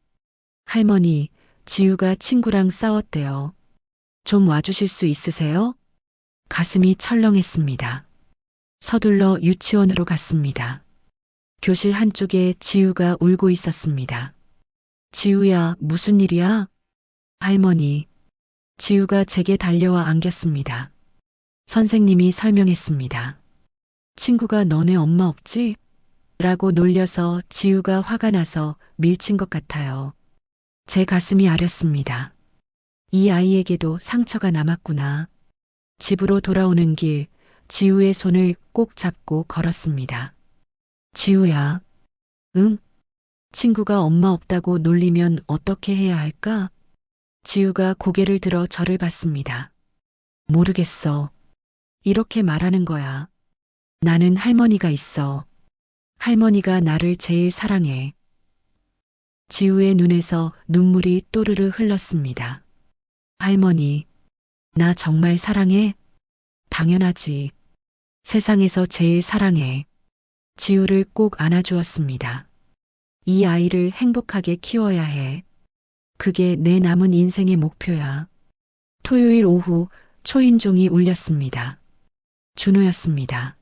A: 할머니, 지우가 친구랑 싸웠대요. 좀 와주실 수 있으세요? 가슴이 철렁했습니다. 서둘러 유치원으로 갔습니다. 교실 한쪽에 지우가 울고 있었습니다. 지우야, 무슨 일이야? 할머니. 지우가 제게 달려와 안겼습니다. 선생님이 설명했습니다. 친구가 너네 엄마 없지? 라고 놀려서 지우가 화가 나서 밀친 것 같아요. 제 가슴이 아렸습니다. 이 아이에게도 상처가 남았구나. 집으로 돌아오는 길, 지우의 손을 꼭 잡고 걸었습니다. 지우야. 응? 친구가 엄마 없다고 놀리면 어떻게 해야 할까? 지우가 고개를 들어 저를 봤습니다. 모르겠어. 이렇게 말하는 거야. 나는 할머니가 있어. 할머니가 나를 제일 사랑해. 지우의 눈에서 눈물이 또르르 흘렀습니다. 할머니, 나 정말 사랑해? 당연하지. 세상에서 제일 사랑해. 지우를 꼭 안아주었습니다. 이 아이를 행복하게 키워야 해. 그게 내 남은 인생의 목표야. 토요일 오후 초인종이 울렸습니다. 준호였습니다.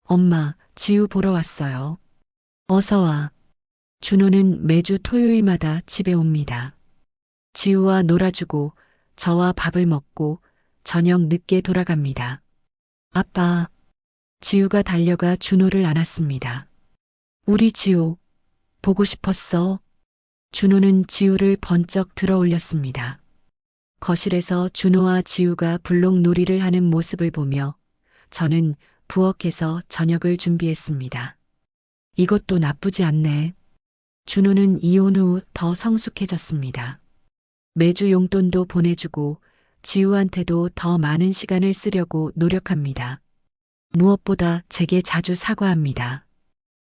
A: 엄마, 지우 보러 왔어요. 어서 와. 준호는 매주 토요일마다 집에 옵니다. 지우와 놀아주고 저와 밥을 먹고 저녁 늦게 돌아갑니다. 아빠. 지우가 달려가 준호를 안았습니다. 우리 지우, 보고 싶었어. 준호는 지우를 번쩍 들어 올렸습니다. 거실에서 준호와 지우가 블록놀이를 하는 모습을 보며 저는 부엌에서 저녁을 준비했습니다. 이것도 나쁘지 않네. 준호는 이혼 후 더 성숙해졌습니다. 매주 용돈도 보내주고 지우한테도 더 많은 시간을 쓰려고 노력합니다. 무엇보다 제게 자주 사과합니다.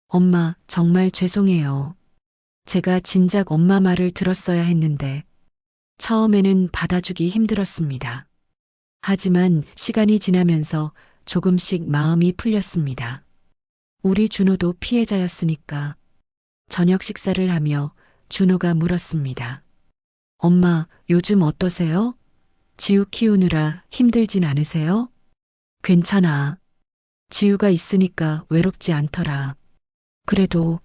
A: 엄마, 정말 죄송해요. 제가 진작 엄마 말을 들었어야 했는데, 처음에는 받아주기 힘들었습니다. 하지만 시간이 지나면서 조금씩 마음이 풀렸습니다. 우리 준호도 피해자였으니까. 저녁 식사를 하며 준호가 물었습니다. 엄마, 요즘 어떠세요? 지우 키우느라 힘들진 않으세요? 괜찮아. 지우가 있으니까 외롭지 않더라. 그래도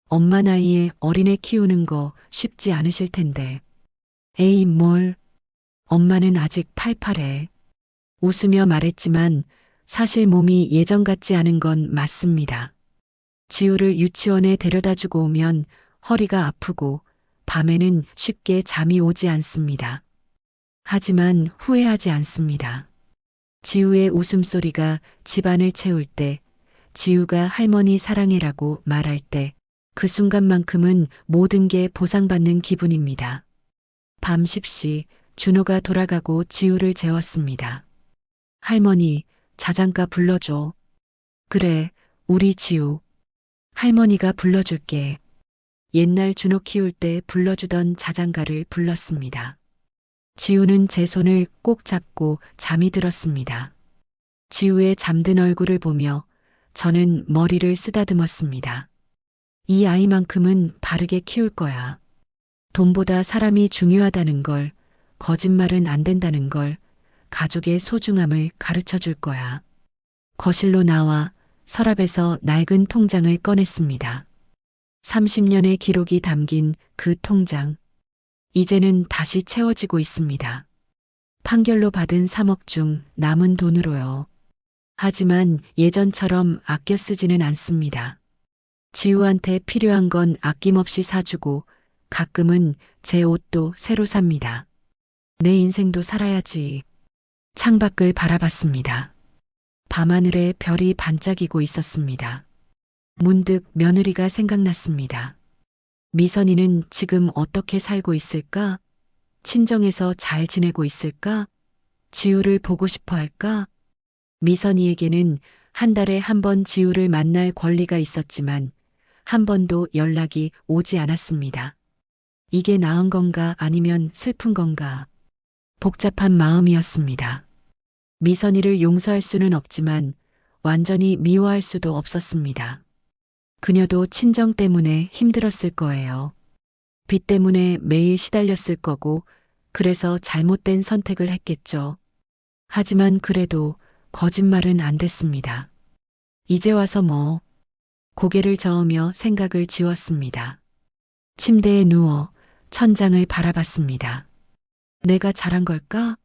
A: 엄마 나이에 어린애 키우는 거 쉽지 않으실 텐데. 에이, 뭘. 엄마는 아직 팔팔해. 웃으며 말했지만 사실 몸이 예전 같지 않은 건 맞습니다. 지우를 유치원에 데려다 주고 오면 허리가 아프고 밤에는 쉽게 잠이 오지 않습니다. 하지만 후회하지 않습니다. 지우의 웃음소리가 집안을 채울 때, 지우가 할머니 사랑해라고 말할 때, 그 순간만큼은 모든 게 보상받는 기분입니다. 밤 10시 준호가 돌아가고 지우를 재웠습니다. 할머니, 자장가 불러줘. 그래, 우리 지우. 할머니가 불러줄게. 옛날 준호 키울 때 불러주던 자장가를 불렀습니다. 지우는 제 손을 꼭 잡고 잠이 들었습니다. 지우의 잠든 얼굴을 보며 저는 머리를 쓰다듬었습니다. 이 아이만큼은 바르게 키울 거야. 돈보다 사람이 중요하다는 걸, 거짓말은 안 된다는 걸, 가족의 소중함을 가르쳐 줄 거야. 거실로 나와 서랍에서 낡은 통장을 꺼냈습니다. 30년의 기록이 담긴 그 통장. 이제는 다시 채워지고 있습니다. 판결로 받은 3억 중 남은 돈으로요. 하지만 예전처럼 아껴 쓰지는 않습니다. 지우한테 필요한 건 아낌없이 사주고 가끔은 제 옷도 새로 삽니다. 내 인생도 살아야지. 창밖을 바라봤습니다. 밤하늘에 별이 반짝이고 있었습니다. 문득 며느리가 생각났습니다. 미선이는 지금 어떻게 살고 있을까? 친정에서 잘 지내고 있을까? 지우를 보고 싶어 할까? 미선이에게는 한 달에 한 번 지우를 만날 권리가 있었지만 한 번도 연락이 오지 않았습니다. 이게 나은 건가 아니면 슬픈 건가? 복잡한 마음이었습니다. 미선이를 용서할 수는 없지만 완전히 미워할 수도 없었습니다. 그녀도 친정 때문에 힘들었을 거예요. 빚 때문에 매일 시달렸을 거고 그래서 잘못된 선택을 했겠죠. 하지만 그래도 거짓말은 안 됐습니다. 이제 와서 뭐. 고개를 저으며 생각을 지웠습니다. 침대에 누워 천장을 바라봤습니다. 내가 잘한 걸까?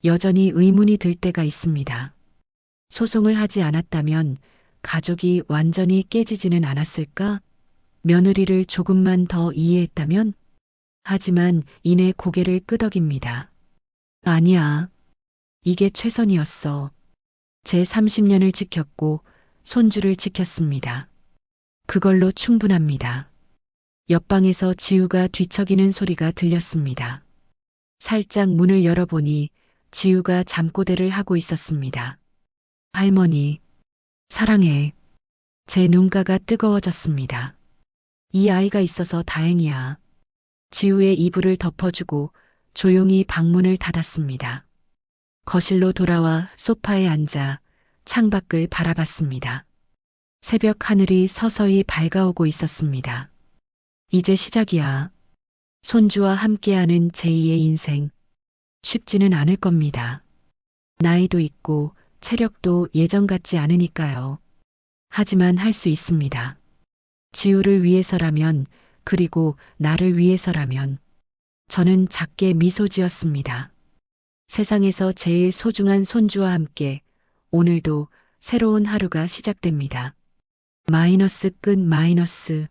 A: 여전히 의문이 들 때가 있습니다. 소송을 하지 않았다면 가족이 완전히 깨지지는 않았을까? 며느리를 조금만 더 이해했다면? 하지만 이내 고개를 끄덕입니다. 아니야. 이게 최선이었어. 제 30년을 지켰고 손주를 지켰습니다. 그걸로 충분합니다. 옆방에서 지우가 뒤척이는 소리가 들렸습니다. 살짝 문을 열어보니 지우가 잠꼬대를 하고 있었습니다. 할머니, 사랑해. 제 눈가가 뜨거워졌습니다. 이 아이가 있어서 다행이야. 지우의 이불을 덮어주고 조용히 방문을 닫았습니다. 거실로 돌아와 소파에 앉아 창밖을 바라봤습니다. 새벽 하늘이 서서히 밝아오고 있었습니다. 이제 시작이야. 손주와 함께하는 제2의 인생. 쉽지는 않을 겁니다. 나이도 있고 체력도 예전 같지 않으니까요. 하지만 할 수 있습니다. 지우를 위해서라면, 그리고 나를 위해서라면. 저는 작게 미소 지었습니다. 세상에서 제일 소중한 손주와 함께 오늘도 새로운 하루가 시작됩니다. 마이너스 끝 마이너스.